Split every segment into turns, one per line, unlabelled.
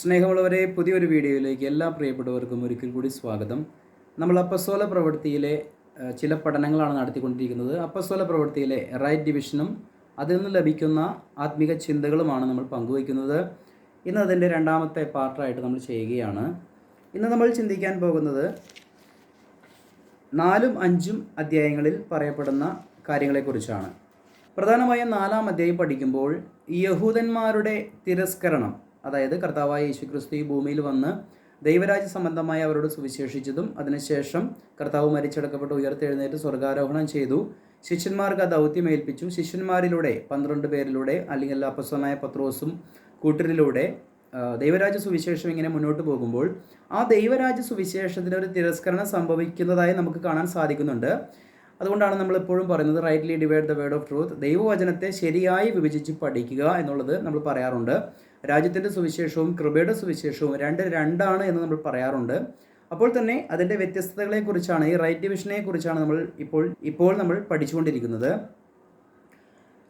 സ്നേഹമുള്ളവരെ, പുതിയൊരു വീഡിയോയിലേക്ക് എല്ലാ പ്രിയപ്പെട്ടവർക്കും ഒരിക്കൽ കൂടി സ്വാഗതം. നമ്മൾ അപ്പസ്തോല പ്രവൃത്തിയിലെ ചില പഠനങ്ങളാണ് നടത്തിക്കൊണ്ടിരിക്കുന്നത്. അപ്പസ്തോല പ്രവൃത്തിയിലെ റൈറ്റ് ഡിവിഷനും അതിൽ നിന്ന് ലഭിക്കുന്ന ആത്മീക ചിന്തകളുമാണ് നമ്മൾ പങ്കുവയ്ക്കുന്നത്. ഇന്ന് അതിൻ്റെ രണ്ടാമത്തെ പാർട്ടായിട്ട് നമ്മൾ ചെയ്യുകയാണ്. ഇന്ന് നമ്മൾ ചിന്തിക്കാൻ പോകുന്നത് 4ഉം 5ഉം അധ്യായങ്ങളിൽ പറയപ്പെടുന്ന കാര്യങ്ങളെക്കുറിച്ചാണ്. പ്രധാനമായും 4-ാം അധ്യായം പഠിക്കുമ്പോൾ യഹൂദന്മാരുടെ തിരസ്കരണം, അതായത് കർത്താവായ യേശുക്രിസ്തു ഈ ഭൂമിയിൽ വന്ന് ദൈവരാജ്യ സംബന്ധമായി അവരോട് സുവിശേഷിച്ചതും അതിനുശേഷം കർത്താവ് മരിച്ചടക്കപ്പെട്ട് ഉയർത്തെഴുന്നേറ്റ് സ്വർഗാരോഹണം ചെയ്തു, ശിഷ്യന്മാർക്ക് ആ ദൗത്യം ഏൽപ്പിച്ചു. ശിഷ്യന്മാരിലൂടെ 12 പേരിലൂടെ അല്ലെങ്കിൽ അപ്പോസ്തലനായ പത്രോസും കൂട്ടരിലൂടെ ദൈവരാജ്യ സുവിശേഷം ഇങ്ങനെ മുന്നോട്ട് പോകുമ്പോൾ ആ ദൈവരാജ്യ സുവിശേഷത്തിന് ഒരു തിരസ്കരണം സംഭവിക്കുന്നതായി നമുക്ക് കാണാൻ സാധിക്കുന്നുണ്ട്. അതുകൊണ്ടാണ് നമ്മൾ എപ്പോഴും പറയുന്നത് rightly divide the word of truth, ദൈവവചനത്തെ ശരിയായി വിഭജിച്ച് പഠിക്കുക എന്നുള്ളത് നമ്മൾ പറയാറുണ്ട്. രാജ്യത്തിൻ്റെ സുവിശേഷവും കൃപയുടെ സുവിശേഷവും രണ്ടാണ് എന്ന് നമ്മൾ പറയാറുണ്ട്. അപ്പോൾ തന്നെ അതിൻ്റെ വ്യത്യസ്തതകളെക്കുറിച്ചാണ്, ഈ റൈറ്റ് ഡിവിഷനെ കുറിച്ചാണ് നമ്മൾ ഇപ്പോൾ നമ്മൾ പഠിച്ചുകൊണ്ടിരിക്കുന്നത്.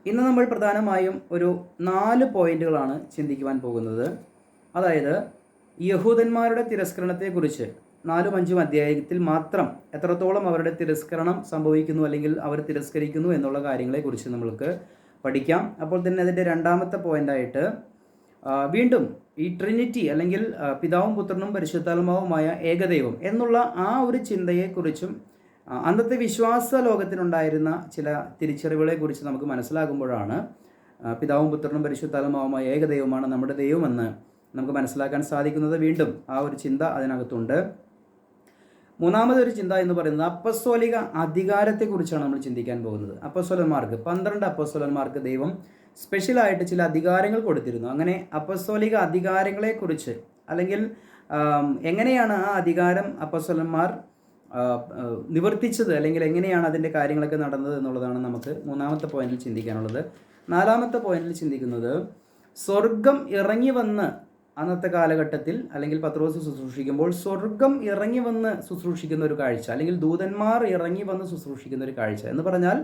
ഇന്ന് നമ്മൾ പ്രധാനമായും ഒരു 4 പോയിന്റുകളാണ് ചിന്തിക്കുവാൻ പോകുന്നത്. അതായത് യഹൂദന്മാരുടെ തിരസ്കരണത്തെക്കുറിച്ച് 4ഉം 5ഉം അധ്യായത്തിൽ മാത്രം എത്രത്തോളം അവരുടെ തിരസ്കരണം സംഭവിക്കുന്നു അല്ലെങ്കിൽ അവർ തിരസ്കരിക്കുന്നു എന്നുള്ള കാര്യങ്ങളെക്കുറിച്ച് നമ്മൾക്ക് പഠിക്കാം. അപ്പോൾ തന്നെ അതിൻ്റെ രണ്ടാമത്തെ പോയിൻ്റായിട്ട് വീണ്ടും ഈ ട്രിനിറ്റി അല്ലെങ്കിൽ പിതാവും പുത്രനും പരിശുദ്ധാത്മാവുമായ ഏകദൈവം എന്നുള്ള ആ ഒരു ചിന്തയെക്കുറിച്ചും അന്നത്തെ വിശ്വാസ ലോകത്തിനുണ്ടായിരുന്ന ചില തിരിച്ചറിവുകളെക്കുറിച്ച് നമുക്ക് മനസ്സിലാകുമ്പോഴാണ് പിതാവും പുത്രനും പരിശുദ്ധാത്മാവുമായ ഏകദൈവമാണ് നമ്മുടെ ദൈവമെന്ന് നമുക്ക് മനസ്സിലാക്കാൻ സാധിക്കുന്നത്. വീണ്ടും ആ ഒരു ചിന്ത അതിനകത്തുണ്ട്. മൂന്നാമതൊരു ചിന്ത എന്ന് പറയുന്നത് അപ്പസ്തോലിക അധികാരത്തെക്കുറിച്ചാണ് നമ്മൾ ചിന്തിക്കാൻ പോകുന്നത്. അപ്പസ്തോലന്മാർക്ക് 12 അപ്പസ്തോലന്മാർക്ക് ദൈവം സ്പെഷ്യലായിട്ട് ചില അധികാരങ്ങൾ കൊടുത്തിരുന്നു. അങ്ങനെ അപ്പസ്തോലിക അധികാരങ്ങളെക്കുറിച്ച് അല്ലെങ്കിൽ എങ്ങനെയാണ് ആ അധികാരം അപ്പസ്തോലന്മാർ നിവർത്തിച്ചത് അല്ലെങ്കിൽ എങ്ങനെയാണ് അതിൻ്റെ കാര്യങ്ങളൊക്കെ നടന്നത് എന്നുള്ളതാണ് നമുക്ക് മൂന്നാമത്തെ പോയിന്റിൽ ചിന്തിക്കാനുള്ളത്. 4-ാമത്തെ പോയിന്റിൽ ചിന്തിക്കുന്നത് സ്വർഗം ഇറങ്ങി വന്ന് അന്നത്തെ കാലഘട്ടത്തിൽ അല്ലെങ്കിൽ പത്രോസ് ശുശ്രൂഷിക്കുമ്പോൾ സ്വർഗം ഇറങ്ങി വന്ന് ശുശ്രൂഷിക്കുന്ന ഒരു കാഴ്ച അല്ലെങ്കിൽ ദൂതന്മാർ ഇറങ്ങി വന്ന് ശുശ്രൂഷിക്കുന്ന ഒരു കാഴ്ച എന്ന് പറഞ്ഞാൽ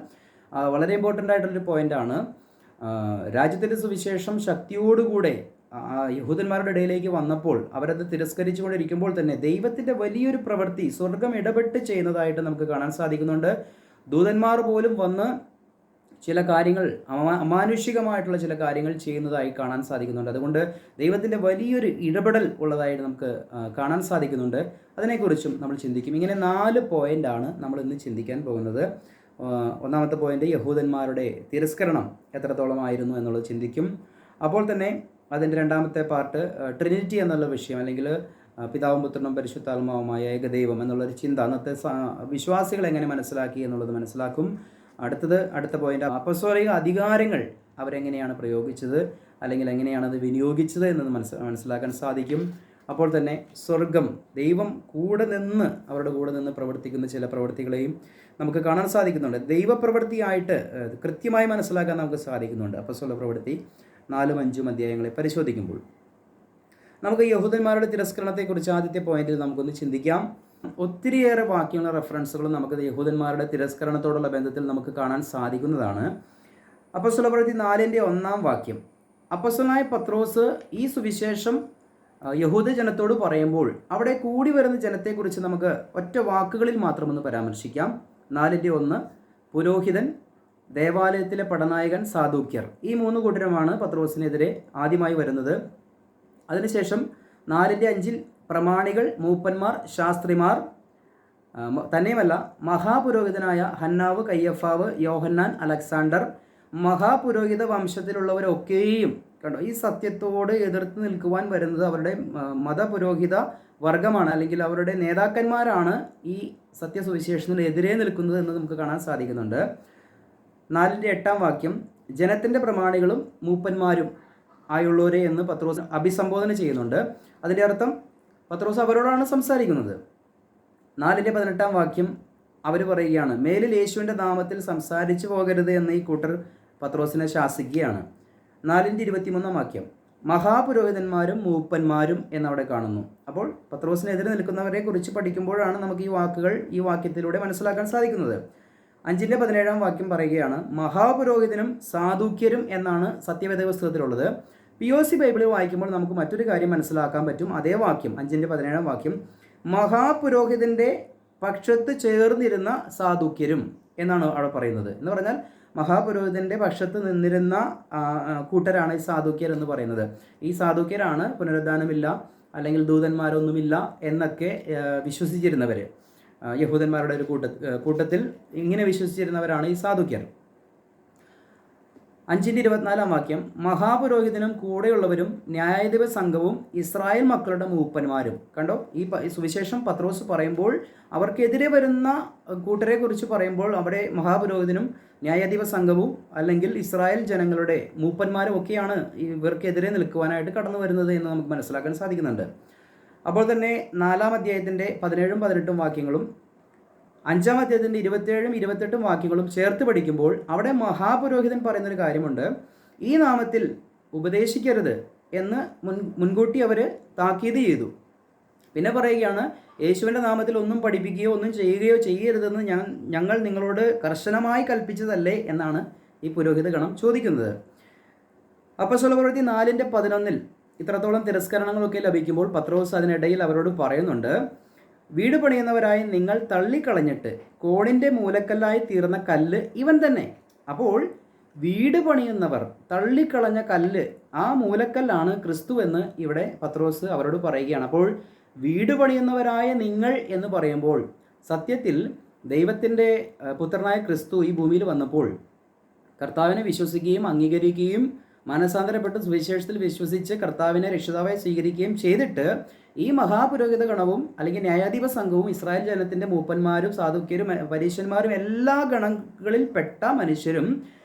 വളരെ ഇമ്പോർട്ടൻ്റ് ആയിട്ടുള്ളൊരു പോയിൻ്റാണ്. രാജ്യത്തിൻ്റെ സുവിശേഷം ശക്തിയോടുകൂടെ യഹൂദന്മാരുടെ ഇടയിലേക്ക് വന്നപ്പോൾ അവരത് തിരസ്കരിച്ചുകൊണ്ടിരിക്കുമ്പോൾ തന്നെ ദൈവത്തിൻ്റെ വലിയൊരു പ്രവൃത്തി സ്വർഗം ഇടപെട്ട് ചെയ്യുന്നതായിട്ട് നമുക്ക് കാണാൻ സാധിക്കുന്നുണ്ട്. ദൂതന്മാർ പോലും വന്ന് ചില കാര്യങ്ങൾ അമാനുഷികമായിട്ടുള്ള ചില കാര്യങ്ങൾ ചെയ്യുന്നതായി കാണാൻ സാധിക്കുന്നുണ്ട്. അതുകൊണ്ട് ദൈവത്തിൻ്റെ വലിയൊരു ഇടപെടൽ ഉള്ളതായിട്ട് നമുക്ക് കാണാൻ സാധിക്കുന്നുണ്ട്. അതിനെക്കുറിച്ചും നമ്മൾ ചിന്തിക്കും. ഇങ്ങനെ 4 പോയിൻ്റാണ് നമ്മൾ ഇന്ന് ചിന്തിക്കാൻ പോകുന്നത്. ഒന്നാമത്തെ പോയിൻ്റ് യഹൂദന്മാരുടെ തിരസ്കരണം എത്രത്തോളമായിരുന്നു എന്നുള്ളത് ചിന്തിക്കും. അപ്പോൾ തന്നെ അതിൻ്റെ രണ്ടാമത്തെ പാർട്ട് ട്രിനിറ്റി എന്നുള്ള വിഷയം അല്ലെങ്കിൽ പിതാവും പുത്രനും പരിശുദ്ധാത്മാവുമായ ഏകദൈവം എന്നുള്ളൊരു ചിന്ത അന്നത്തെ വിശ്വാസികൾ എങ്ങനെ മനസ്സിലാക്കി എന്നുള്ളത് മനസ്സിലാക്കും. അടുത്ത പോയിൻ്റ് അപ്പസ്തോലിക അധികാരങ്ങൾ അവരെങ്ങനെയാണ് പ്രയോഗിച്ചത് അല്ലെങ്കിൽ എങ്ങനെയാണ് അത് വിനിയോഗിച്ചത് എന്നത് മനസ്സിലാക്കാൻ സാധിക്കും. അപ്പോൾ തന്നെ സ്വർഗം ദൈവം അവരുടെ കൂടെ നിന്ന് പ്രവർത്തിക്കുന്ന ചില പ്രവൃത്തികളെയും നമുക്ക് കാണാൻ സാധിക്കുന്നുണ്ട്. ദൈവപ്രവൃത്തിയായിട്ട് കൃത്യമായി മനസ്സിലാക്കാൻ നമുക്ക് സാധിക്കുന്നുണ്ട്. അപ്പസ്തോല പ്രവൃത്തി 4ഉം 5ഉം അധ്യായങ്ങളെ പരിശോധിക്കുമ്പോൾ നമുക്ക് യഹൂദന്മാരുടെ തിരസ്കരണത്തെക്കുറിച്ച് ആദ്യത്തെ പോയിന്റിൽ നമുക്കൊന്ന് ചിന്തിക്കാം. ഒത്തിരിയേറെ വാക്യങ്ങളും റെഫറൻസുകളും നമുക്ക് യഹൂദന്മാരുടെ തിരസ്കരണത്തോടുള്ള ബന്ധത്തിൽ നമുക്ക് കാണാൻ സാധിക്കുന്നതാണ്. അപ്പസ്തോല പ്രവൃത്തി 4-ന്റെ 1-ാം വാക്യം, അപ്പസ്തലനായ പത്രോസ് ഈ സുവിശേഷം യഹൂദ ജനത്തോട് പറയുമ്പോൾ അവിടെ കൂടി വരുന്ന ജനത്തെക്കുറിച്ച് നമുക്ക് ഒറ്റ വാക്കുകളിൽ മാത്രമൊന്ന് പരാമർശിക്കാം. 4-ന്റെ 1 പുരോഹിതൻ, ദേവാലയത്തിലെ പടനായകൻ, സാദൂക്യർ, ഈ 3 കൂട്ടരുമാണ് പത്രോസിനെതിരെ ആദ്യമായി വരുന്നത്. അതിനുശേഷം 4-ന്റെ 5 പ്രമാണികൾ, മൂപ്പന്മാർ, ശാസ്ത്രിമാർ, തന്നെയുമല്ല മഹാപുരോഹിതനായ ഹന്നാവ്, കയ്യഫാവ്, യോഹന്നാൻ, അലക്സാണ്ടർ, മഹാപുരോഹിത വംശത്തിലുള്ളവരൊക്കെയും കണ്ടോ ഈ സത്യത്തോട് എതിർത്ത് നിൽക്കുവാൻ വരുന്നത് അവരുടെ മതപുരോഹിത വർഗമാണ് അല്ലെങ്കിൽ അവരുടെ നേതാക്കന്മാരാണ് ഈ സത്യസുവിശേഷത്തിന് എതിരെ നിൽക്കുന്നത് എന്ന് നമുക്ക് കാണാൻ സാധിക്കുന്നുണ്ട്. 4-ന്റെ 8-ാം വാക്യം, ജനത്തിൻ്റെ പ്രമാണികളും മൂപ്പന്മാരും ആയുള്ളവരെ എന്ന് പത്രോസ് അഭിസംബോധന ചെയ്യുന്നുണ്ട്. അതിൻ്റെ അർത്ഥം പത്രോസ് അവരോടാണ് സംസാരിക്കുന്നത്. 4-ന്റെ 18-ാം വാക്യം അവർ പറയുകയാണ്, മേലിൽ യേശുവിൻ്റെ നാമത്തിൽ സംസാരിച്ചു പോകരുത് എന്ന് ഈ കൂട്ടർ പത്രോസിനെ ശാസിക്കുകയാണ്. 4-ന്റെ 23-ാം വാക്യം, മഹാപുരോഹിതന്മാരും മൂപ്പന്മാരും എന്നവിടെ കാണുന്നു. അപ്പോൾ പത്രോസിനെതിരെ നിൽക്കുന്നവരെ കുറിച്ച് പഠിക്കുമ്പോഴാണ് നമുക്ക് ഈ വാക്യത്തിലൂടെ മനസ്സിലാക്കാൻ സാധിക്കുന്നത്. 5-ന്റെ 17-ാം വാക്യം പറയുകയാണ്, മഹാപുരോഹിതനും സാദൂക്യരും എന്നാണ് സത്യവേദ പുസ്തകത്തിലുള്ളത്. POC ബൈബിളിൽ വായിക്കുമ്പോൾ നമുക്ക് മറ്റൊരു കാര്യം മനസ്സിലാക്കാൻ പറ്റും. അതേ വാക്യം 5:17 വാക്യം, മഹാപുരോഹിതൻ്റെ പക്ഷത്ത് ചേർന്നിരുന്ന സാധുക്യരും എന്നാണ് അവിടെ പറയുന്നത്. എന്ന് പറഞ്ഞാൽ മഹാപുരോഹിതൻ്റെ പക്ഷത്ത് നിന്നിരുന്ന കൂട്ടരാണ് ഈ സാധുക്യർ എന്ന് പറയുന്നത്. ഈ സാധുക്യരാണ് പുനരുദ്ധാനമില്ല അല്ലെങ്കിൽ ദൂതന്മാരൊന്നുമില്ല എന്നൊക്കെ വിശ്വസിച്ചിരുന്നവർ. യഹൂദന്മാരുടെ ഒരു കൂട്ടത്തിൽ ഇങ്ങനെ വിശ്വസിച്ചിരുന്നവരാണ് ഈ സാധുക്യർ. 5:24 വാക്യം, മഹാപുരോഹിതനും കൂടെയുള്ളവരും ന്യായാധിപ സംഘവും ഇസ്രായേൽ മക്കളുടെ മൂപ്പന്മാരും. കണ്ടോ, ഈ സുവിശേഷം പത്രോസ് പറയുമ്പോൾ അവർക്കെതിരെ വരുന്ന കൂട്ടരെ കുറിച്ച് പറയുമ്പോൾ അവിടെ മഹാപുരോഹിതനും ന്യായാധിപ സംഘവും അല്ലെങ്കിൽ ഇസ്രായേൽ ജനങ്ങളുടെ മൂപ്പന്മാരും ഒക്കെയാണ് ഇവർക്കെതിരെ നിൽക്കുവാനായിട്ട് കടന്നു വരുന്നത് എന്ന് നമുക്ക് മനസ്സിലാക്കാൻ സാധിക്കുന്നുണ്ട്. അപ്പോൾ തന്നെ 4-ാം അധ്യായത്തിൻ്റെ 17-18 വാക്യങ്ങളും 5-ാം അധ്യായത്തിൻ്റെ 27-28 വാക്യങ്ങളും ചേർത്ത് പഠിക്കുമ്പോൾ അവിടെ മഹാപുരോഹിതൻ പറയുന്നൊരു കാര്യമുണ്ട്. ഈ നാമത്തിൽ ഉപദേശിക്കരുത് എന്ന് മുൻകൂട്ടി അവർ താക്കീത് ചെയ്തു. പിന്നെ പറയുകയാണ്, യേശുവിൻ്റെ നാമത്തിൽ ഒന്നും പഠിപ്പിക്കുകയോ ഒന്നും ചെയ്യുകയോ ചെയ്യരുതെന്ന് ഞങ്ങൾ നിങ്ങളോട് കർശനമായി കൽപ്പിച്ചതല്ലേ എന്നാണ് ഈ പുരോഹിത ഗണം ചോദിക്കുന്നത്. അപ്പോസ്തല പ്രവൃത്തി 4:11 ഇത്രത്തോളം തിരസ്കരണങ്ങളൊക്കെ ലഭിക്കുമ്പോൾ പത്രോസ് അതിനിടയിൽ അവരോട് പറയുന്നുണ്ട്, വീട് പണിയുന്നവരായി നിങ്ങൾ തള്ളിക്കളഞ്ഞിട്ട് കോണിൻ്റെ മൂലക്കല്ലായി തീർന്ന കല്ല് ഇവൻ തന്നെ. അപ്പോൾ വീട് പണിയുന്നവർ തള്ളിക്കളഞ്ഞ കല്ല്, ആ മൂലക്കല്ലാണ് ക്രിസ്തു എന്ന് ഇവിടെ പത്രോസ് അവരോട് പറയുകയാണ്. അപ്പോൾ വീട് പണിയുന്നവരായ നിങ്ങൾ എന്ന് പറയുമ്പോൾ സത്യത്തിൽ ദൈവത്തിൻ്റെ പുത്രനായ ക്രിസ്തു ഈ ഭൂമിയിൽ വന്നപ്പോൾ കർത്താവിനെ വിശ്വസിക്കുകയും അംഗീകരിക്കുകയും മനസാന്തരപ്പെട്ട് സുവിശേഷത്തിൽ വിശ്വസിച്ച് കർത്താവിനെ രക്ഷിതാവായി സ്വീകരിക്കുകയും ചെയ്തിട്ട് ഈ മഹാപുരോഹിത ഗണവും അല്ലെങ്കിൽ ന്യായാധിപ സംഘവും ഇസ്രായേൽ ജനത്തിൻ്റെ മൂപ്പന്മാരും സാധുക്യരും പരീശന്മാരും എല്ലാ ഗണങ്ങളിൽ പെട്ട മനുഷ്യരും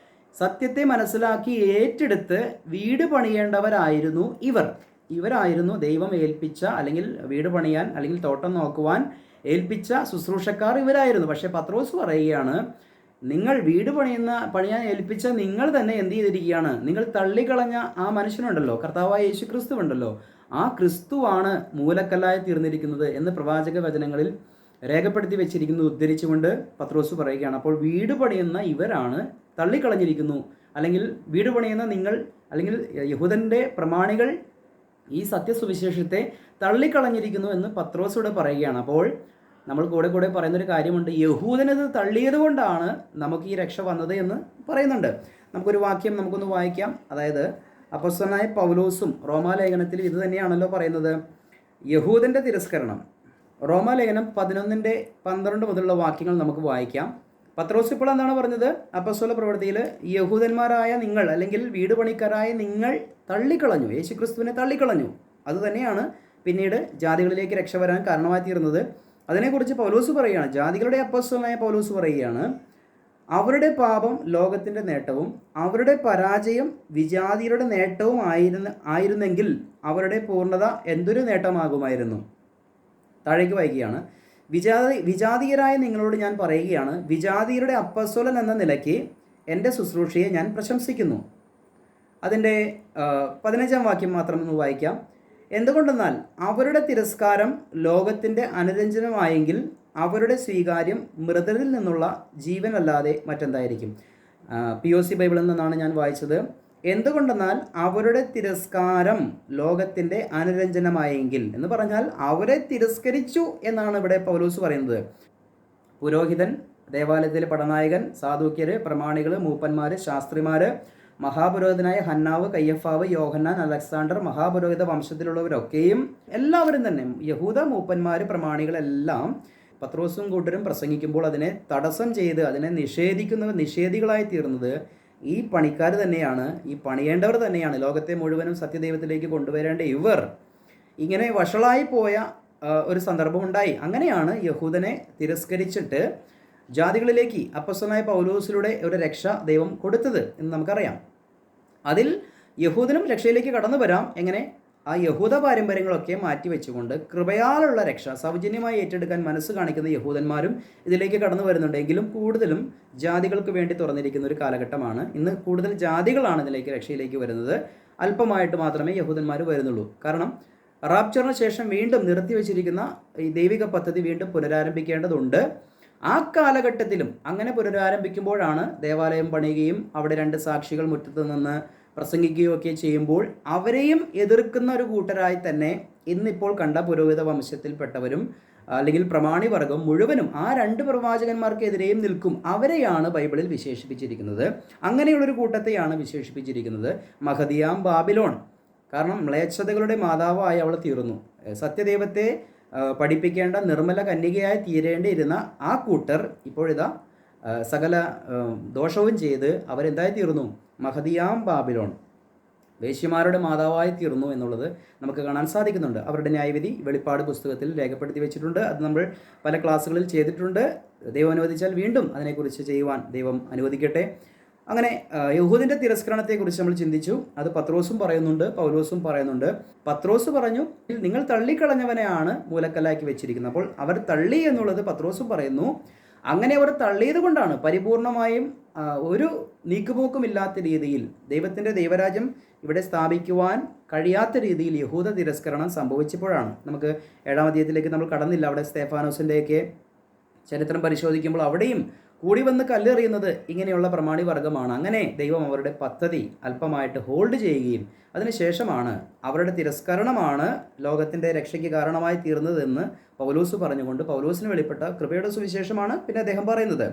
സത്യത്തെ മനസ്സിലാക്കി ഏറ്റെടുത്ത് വീട് പണിയേണ്ടവരായിരുന്നു ഇവരായിരുന്നു ദൈവം ഏൽപ്പിച്ച, അല്ലെങ്കിൽ വീട് പണിയാൻ അല്ലെങ്കിൽ തോട്ടം നോക്കുവാൻ ഏൽപ്പിച്ച ശുശ്രൂഷക്കാർ ഇവരായിരുന്നു. പക്ഷേ പത്രോസ് പറയുകയാണ്, നിങ്ങൾ വീട് പണിയാൻ ഏൽപ്പിച്ച നിങ്ങൾ തന്നെ എന്ത് ചെയ്തിരിക്കുകയാണ്? നിങ്ങൾ തള്ളിക്കളഞ്ഞ ആ മനുഷ്യനുണ്ടല്ലോ, കർത്താവായ യേശു ക്രിസ്തു ഉണ്ടല്ലോ, ആ ക്രിസ്തുവാണ് മൂലക്കല്ലായി തീർന്നിരിക്കുന്നത് എന്ന് പ്രവാചക വചനങ്ങളിൽ രേഖപ്പെടുത്തി വെച്ചിരിക്കുന്നത് ഉദ്ധരിച്ചുകൊണ്ട് പത്രോസ് പറയുകയാണ്. അപ്പോൾ വീട് പണിയുന്ന ഇവരാണ് തള്ളിക്കളഞ്ഞിരിക്കുന്നു, അല്ലെങ്കിൽ വീട് പണിയുന്ന നിങ്ങൾ, അല്ലെങ്കിൽ യഹൂദൻ്റെ പ്രമാണികൾ ഈ സത്യസുവിശേഷത്തെ തള്ളിക്കളഞ്ഞിരിക്കുന്നു എന്ന് പത്രോസിവിടെ പറയുകയാണ്. അപ്പോൾ നമ്മൾ കൂടെ പറയുന്നൊരു കാര്യമുണ്ട്, യഹൂദനത് തള്ളിയത് കൊണ്ടാണ് നമുക്ക് ഈ രക്ഷ വന്നത് എന്ന് പറയുന്നുണ്ട്. നമുക്കൊരു വാക്യം നമുക്കൊന്ന് വായിക്കാം. അതായത് അപ്പോസ്തലനായ പൗലോസും റോമാലേഖനത്തിൽ ഇത് തന്നെയാണല്ലോ പറയുന്നത്, യഹൂദൻ്റെ തിരസ്കരണം. റോമാലേഖനം 11:12 മുതലുള്ള വാക്യങ്ങൾ നമുക്ക് വായിക്കാം. പത്രോസ് ഇപ്പോൾ എന്താണ് പറഞ്ഞത്? അപ്പോസ്തല പ്രവൃത്തിയിൽ യഹൂദന്മാരായ നിങ്ങൾ, അല്ലെങ്കിൽ വീട് പണിക്കാരായ നിങ്ങൾ തള്ളിക്കളഞ്ഞു, യേശുക്രിസ്തുവിനെ തള്ളിക്കളഞ്ഞു. അതുതന്നെയാണ് പിന്നീട് ജാതികളിലേക്ക് രക്ഷ വരാൻ കാരണമായി തീർന്നത്. അതിനെക്കുറിച്ച് പൗലോസ് പറയുകയാണ്, ജാതികളുടെ അപ്പോസ്തലനായ പൗലോസ് പറയുകയാണ്, അവരുടെ പാപം ലോകത്തിൻ്റെ നേട്ടവും അവരുടെ പരാജയം വിജാതിയുടെ നേട്ടവും ആയിരുന്നെങ്കിൽ അവരുടെ പൂർണ്ണത എന്തൊരു നേട്ടമാകുമായിരുന്നു. താഴേക്ക് വായിക്കുകയാണ്, വിജാതീയരായ നിങ്ങളോട് ഞാൻ പറയുകയാണ്, വിജാതീയരുടെ അപ്പോസ്തലൻ എന്ന നിലയ്ക്ക് എൻ്റെ ശുശ്രൂഷയെ ഞാൻ പ്രശംസിക്കുന്നു. അതിൻ്റെ 15-ാം വാക്യം മാത്രം ഒന്ന് വായിക്കാം. എന്തുകൊണ്ടെന്നാൽ അവരുടെ തിരസ്കാരം ലോകത്തിൻ്റെ അനുരഞ്ജനമായെങ്കിൽ അവരുടെ സ്വീകാര്യം മൃതരിൽ നിന്നുള്ള ജീവനല്ലാതെ മറ്റെന്തായിരിക്കും. POC ബൈബിളിൽ നിന്നാണ് ഞാൻ വായിച്ചത്. എന്തുകൊണ്ടെന്നാൽ അവരുടെ തിരസ്കാരം ലോകത്തിൻ്റെ അനുരഞ്ജനമായെങ്കിൽ എന്ന് പറഞ്ഞാൽ അവരെ തിരസ്കരിച്ചു എന്നാണ് ഇവിടെ പൗലോസ് പറയുന്നത്. പുരോഹിതൻ, ദേവാലയത്തിലെ പടനായകൻ, സാധുക്യർ, പ്രമാണികൾ, മൂപ്പന്മാർ, ശാസ്ത്രിമാർ, മഹാപുരോഹിതനായ ഹന്നാവ്, കയ്യഫാവ്, യോഹന്നാൻ, അലക്സാണ്ടർ, മഹാപുരോഹിത വംശത്തിലുള്ളവരൊക്കെയും എല്ലാവരും തന്നെ യഹൂദ മൂപ്പന്മാർ, പ്രമാണികളെല്ലാം പത്രോസും കൂട്ടരും പ്രസംഗിക്കുമ്പോൾ അതിനെ തടസ്സം ചെയ്ത് അതിനെ നിഷേധികളായി തീർന്നത് ഈ പണിക്കാർ തന്നെയാണ്, ഈ പണിയേണ്ടവർ തന്നെയാണ്. ലോകത്തെ മുഴുവനും സത്യദൈവത്തിലേക്ക് കൊണ്ടുവരേണ്ട ഇവർ ഇങ്ങനെ വഷളായി പോയ ഒരു സന്ദർഭമുണ്ടായി. അങ്ങനെയാണ് യഹൂദനെ തിരസ്കരിച്ചിട്ട് ജാതികളിലേക്ക് അപ്പോസ്തലനായ പൗലോസിലൂടെ ഒരു രക്ഷ ദൈവം കൊടുത്തത് എന്ന് നമുക്കറിയാം. അതിൽ യഹൂദനും രക്ഷയിലേക്ക് കടന്നു വരാം. എങ്ങനെ? ആ യഹൂദ പാരമ്പര്യങ്ങളൊക്കെ മാറ്റിവെച്ചുകൊണ്ട് കൃപയാലുള്ള രക്ഷ സൗജന്യമായി ഏറ്റെടുക്കാൻ മനസ്സ് കാണിക്കുന്ന യഹൂദന്മാരും ഇതിലേക്ക് കടന്നു വരുന്നുണ്ടെങ്കിലും കൂടുതലും ജാതികൾക്ക് വേണ്ടി തുറന്നിരിക്കുന്ന ഒരു കാലഘട്ടമാണ്. ഇന്ന് കൂടുതൽ ജാതികളാണ് ഇതിലേക്ക് രക്ഷയിലേക്ക് വരുന്നത്. അല്പമായിട്ട് മാത്രമേ യഹൂദന്മാർ വരുന്നുള്ളൂ. കാരണം റാപ്ചറിന് ശേഷം വീണ്ടും നിർത്തിവെച്ചിരിക്കുന്ന ഈ ദൈവിക പദ്ധതി വീണ്ടും പുനരാരംഭിക്കേണ്ടതുണ്ട്. ആ കാലഘട്ടത്തിലും അങ്ങനെ പുനരാരംഭിക്കുമ്പോഴാണ് ദേവാലയം പണിയുകയും അവിടെ 2 സാക്ഷികൾ മുറ്റത്ത് നിന്ന് പ്രസംഗിക്കുകയോ ഒക്കെ ചെയ്യുമ്പോൾ അവരെയും എതിർക്കുന്ന ഒരു കൂട്ടരായി തന്നെ ഇന്നിപ്പോൾ കണ്ട പുരോഹിത വംശത്തിൽപ്പെട്ടവരും അല്ലെങ്കിൽ പ്രമാണി വർഗം മുഴുവനും ആ രണ്ട് പ്രവാചകന്മാർക്കെതിരെയും നിൽക്കും. അവരെയാണ് ബൈബിളിൽ വിശേഷിപ്പിച്ചിരിക്കുന്നത്. അങ്ങനെയുള്ളൊരു കൂട്ടത്തെയാണ് വിശേഷിപ്പിച്ചിരിക്കുന്നത് മഹദിയാം ബാബിലോൺ. കാരണം മ്ലേച്ഛതകളുടെ മാതാവായി അവൾ തീർന്നു. സത്യദൈവത്തെ പഠിപ്പിക്കേണ്ട നിർമ്മല കന്യകയായി തീരേണ്ടിയിരുന്ന ആ കൂട്ടർ ഇപ്പോഴിതാ സകല ദോഷവും ചെയ്ത് അവരെന്തായി തീർന്നു? മഹദിയാം ബാബിലോൺ, വേശ്യമാരുടെ മാതാവായി തീർന്നു എന്നുള്ളത് നമുക്ക് കാണാൻ സാധിക്കുന്നുണ്ട്. അവരുടെ ന്യായവിധി വെളിപ്പാട് പുസ്തകത്തിൽ രേഖപ്പെടുത്തി വെച്ചിട്ടുണ്ട്. അത് നമ്മൾ പല ക്ലാസ്സുകളിൽ ചെയ്തിട്ടുണ്ട്. ദൈവം അനുവദിച്ചാൽ വീണ്ടും അതിനെക്കുറിച്ച് ചെയ്യുവാൻ ദൈവം അനുവദിക്കട്ടെ. അങ്ങനെ യഹൂദിൻ്റെ തിരസ്കരണത്തെക്കുറിച്ച് നമ്മൾ ചിന്തിച്ചു. അത് പത്രോസും പറയുന്നുണ്ട്, പൗലോസും പറയുന്നുണ്ട്. പത്രോസ് പറഞ്ഞു, നിങ്ങൾ തള്ളിക്കളഞ്ഞവനെയാണ് മൂലക്കല്ലാക്കി വെച്ചിരിക്കുന്നത്. അപ്പോൾ അവർ തള്ളി എന്നുള്ളത് പത്രോസും പറയുന്നു. അങ്ങനെ അവർ തള്ളിയത് കൊണ്ടാണ് പരിപൂർണമായും ഒരു നീക്കുപോക്കുമില്ലാത്ത രീതിയിൽ ദൈവത്തിൻ്റെ ദൈവരാജ്യം ഇവിടെ സ്ഥാപിക്കുവാൻ കഴിയാത്ത രീതിയിൽ യഹൂദ തിരസ്കരണം സംഭവിച്ചപ്പോഴാണ്. നമുക്ക് 7-ാം അധ്യായത്തിലേക്ക് നമ്മൾ കടന്നില്ല. അവിടെ സ്തേഫാനോസിൻ്റെയൊക്കെ ചരിത്രം പരിശോധിക്കുമ്പോൾ അവിടെയും കൂടി വന്ന് കല്ലെറിയുന്നത് ഇങ്ങനെയുള്ള പ്രമാണി വർഗമാണ്. അങ്ങനെ ദൈവം അവരുടെ പദ്ധതി അല്പമായിട്ട് ഹോൾഡ് ചെയ്യുകയും അതിനുശേഷമാണ് അവരുടെ തിരസ്കരണമാണ് ലോകത്തിൻ്റെ രക്ഷയ്ക്ക് കാരണമായി തീർന്നതെന്ന് പൗലോസ് പറഞ്ഞുകൊണ്ട് പൗലോസിന് വെളിപ്പെട്ട കൃപയുടെ സുവിശേഷമാണ് പിന്നെ അദ്ദേഹം പറയുന്നത്.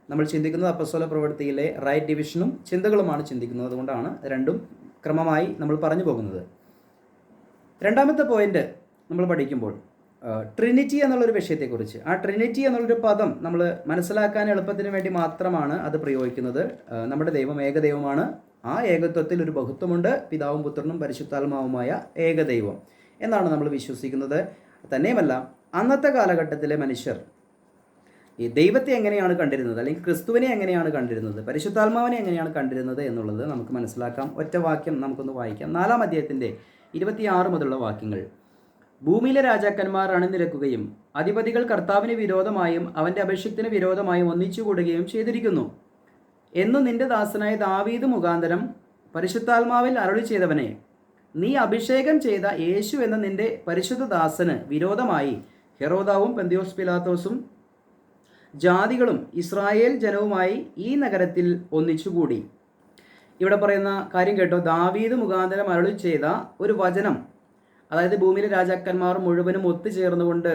നമ്മൾ ചിന്തിക്കുന്നത് അപ്പസ്തോല പ്രവൃത്തിയിലെ റൈറ്റ് ഡിവിഷനും ചിന്തകളുമാണ് ചിന്തിക്കുന്നത്. അതുകൊണ്ടാണ് രണ്ടും ക്രമമായി നമ്മൾ പറഞ്ഞു പോകുന്നത്. രണ്ടാമത്തെ പോയിന്റ് നമ്മൾ പഠിക്കുമ്പോൾ ട്രിനിറ്റി എന്നുള്ളൊരു വിഷയത്തെക്കുറിച്ച്. ആ ട്രിനിറ്റി എന്നുള്ളൊരു പദം നമ്മൾ മനസ്സിലാക്കാൻ എളുപ്പത്തിന് വേണ്ടി മാത്രമാണ് അത് പ്രയോഗിക്കുന്നത്. നമ്മുടെ ദൈവം ഏകദൈവമാണ്. ആ ഏകത്വത്തിൽ ഒരു ബഹുത്വമുണ്ട്. പിതാവും പുത്രനും പരിശുദ്ധാത്മാവുമായ ഏകദൈവം എന്നാണ് നമ്മൾ വിശ്വസിക്കുന്നത്. തന്നെയുമല്ല, അന്നത്തെ കാലഘട്ടത്തിലെ മനുഷ്യർ ഈ ദൈവത്തെ എങ്ങനെയാണ് കണ്ടിരുന്നത്, അല്ലെങ്കിൽ ക്രിസ്തുവിനെ എങ്ങനെയാണ് കണ്ടിരുന്നത്, പരിശുദ്ധാത്മാവിനെ എങ്ങനെയാണ് കണ്ടിരുന്നത് എന്നുള്ളത് നമുക്ക് മനസ്സിലാക്കാം. ഒറ്റ വാക്യം നമുക്കൊന്ന് വായിക്കാം. 4-ാം അധ്യായത്തിൻ്റെ 26 മുതലുള്ള വാക്യങ്ങൾ. ഭൂമിയിലെ രാജാക്കന്മാർ അണിനിരക്കുകയും അധിപതികൾ കർത്താവിന് വിരോധമായും അവൻ്റെ അഭിഷിക്തന് വിരോധമായും ഒന്നിച്ചുകൂടുകയും ചെയ്തിരിക്കുന്നു എന്നു നിന്റെ ദാസനായ ദാവീദ് മുഖാന്തരം പരിശുദ്ധാത്മാവിൽ അരുളി ചെയ്തവനെ, നീ അഭിഷേകം ചെയ്ത യേശു എന്ന നിന്റെ പരിശുദ്ധ ദാസന് വിരോധമായി ഹെറോദാവും പന്തിയോസ് പിലാത്തോസും ജാതികളും ഇസ്രായേൽ ജനവുമായി ഈ നഗരത്തിൽ ഒന്നിച്ചുകൂടി. ഇവിടെ പറയുന്ന കാര്യം കേട്ടോ. ദാവീദ് മുഖാന്തരം അരുളി ചെയ്ത ഒരു വചനം, അതായത് ഭൂമിയിലെ രാജാക്കന്മാർ മുഴുവനും ഒത്തുചേർന്നുകൊണ്ട്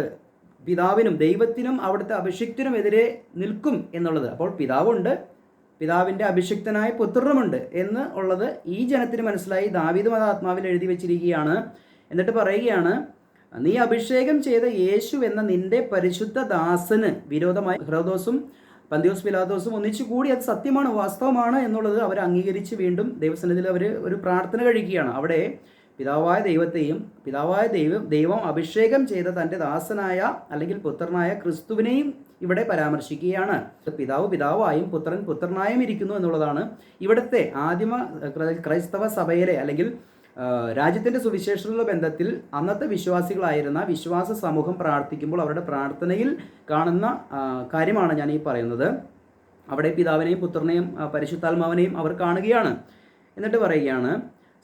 പിതാവിനും ദൈവത്തിനും അവിടുത്തെ അഭിഷിക്തനുമെതിരെ നിൽക്കും എന്നുള്ളത്. അപ്പോൾ പിതാവുണ്ട്, പിതാവിൻ്റെ അഭിഷിക്തനായ പുത്രനുമുണ്ട് എന്ന് ഉള്ളത് ഈ ജനത്തിന് മനസ്സിലായി. ദാവീദ് മതാത്മാവിൽ എഴുതി വെച്ചിരിക്കുകയാണ്. എന്നിട്ട് പറയുകയാണ്, നീ അഭിഷേകം ചെയ്ത യേശു എന്ന നിന്റെ പരിശുദ്ധ ദാസന് വിരോധമായി ഹെറോദോസും പന്തിയോസ് പിലാത്തോസും ഒന്നിച്ചു കൂടി. അത് സത്യമാണ്, വാസ്തവമാണ് എന്നുള്ളത് അവർ അംഗീകരിച്ച് വീണ്ടും ദൈവസന്നിധിയിൽ അവർ ഒരു പ്രാർത്ഥന കഴിക്കുകയാണ്. അവിടെ പിതാവായ ദൈവത്തെയും ദൈവം അഭിഷേകം ചെയ്ത തൻ്റെ ദാസനായ അല്ലെങ്കിൽ പുത്രനായ ക്രിസ്തുവിനെയും ഇവിടെ പരാമർശിക്കുകയാണ്. പിതാവായും പുത്രനായും ഇരിക്കുന്നു എന്നുള്ളതാണ് ഇവിടുത്തെ ആദിമ ക്രൈസ്തവ സഭയിലെ അല്ലെങ്കിൽ രാജ്യത്തിൻ്റെ സുവിശേഷമുള്ള ബന്ധത്തിൽ അന്നത്തെ വിശ്വാസികളായിരുന്ന വിശ്വാസ സമൂഹം പ്രാർത്ഥിക്കുമ്പോൾ അവരുടെ പ്രാർത്ഥനയിൽ കാണുന്ന കാര്യമാണ് ഞാൻ ഈ പറയുന്നത്. അവിടെ പിതാവിനെയും പുത്രനെയും പരിശുദ്ധാത്മാവിനെയും അവർ കാണുകയാണ്. എന്നിട്ട് പറയുകയാണ്,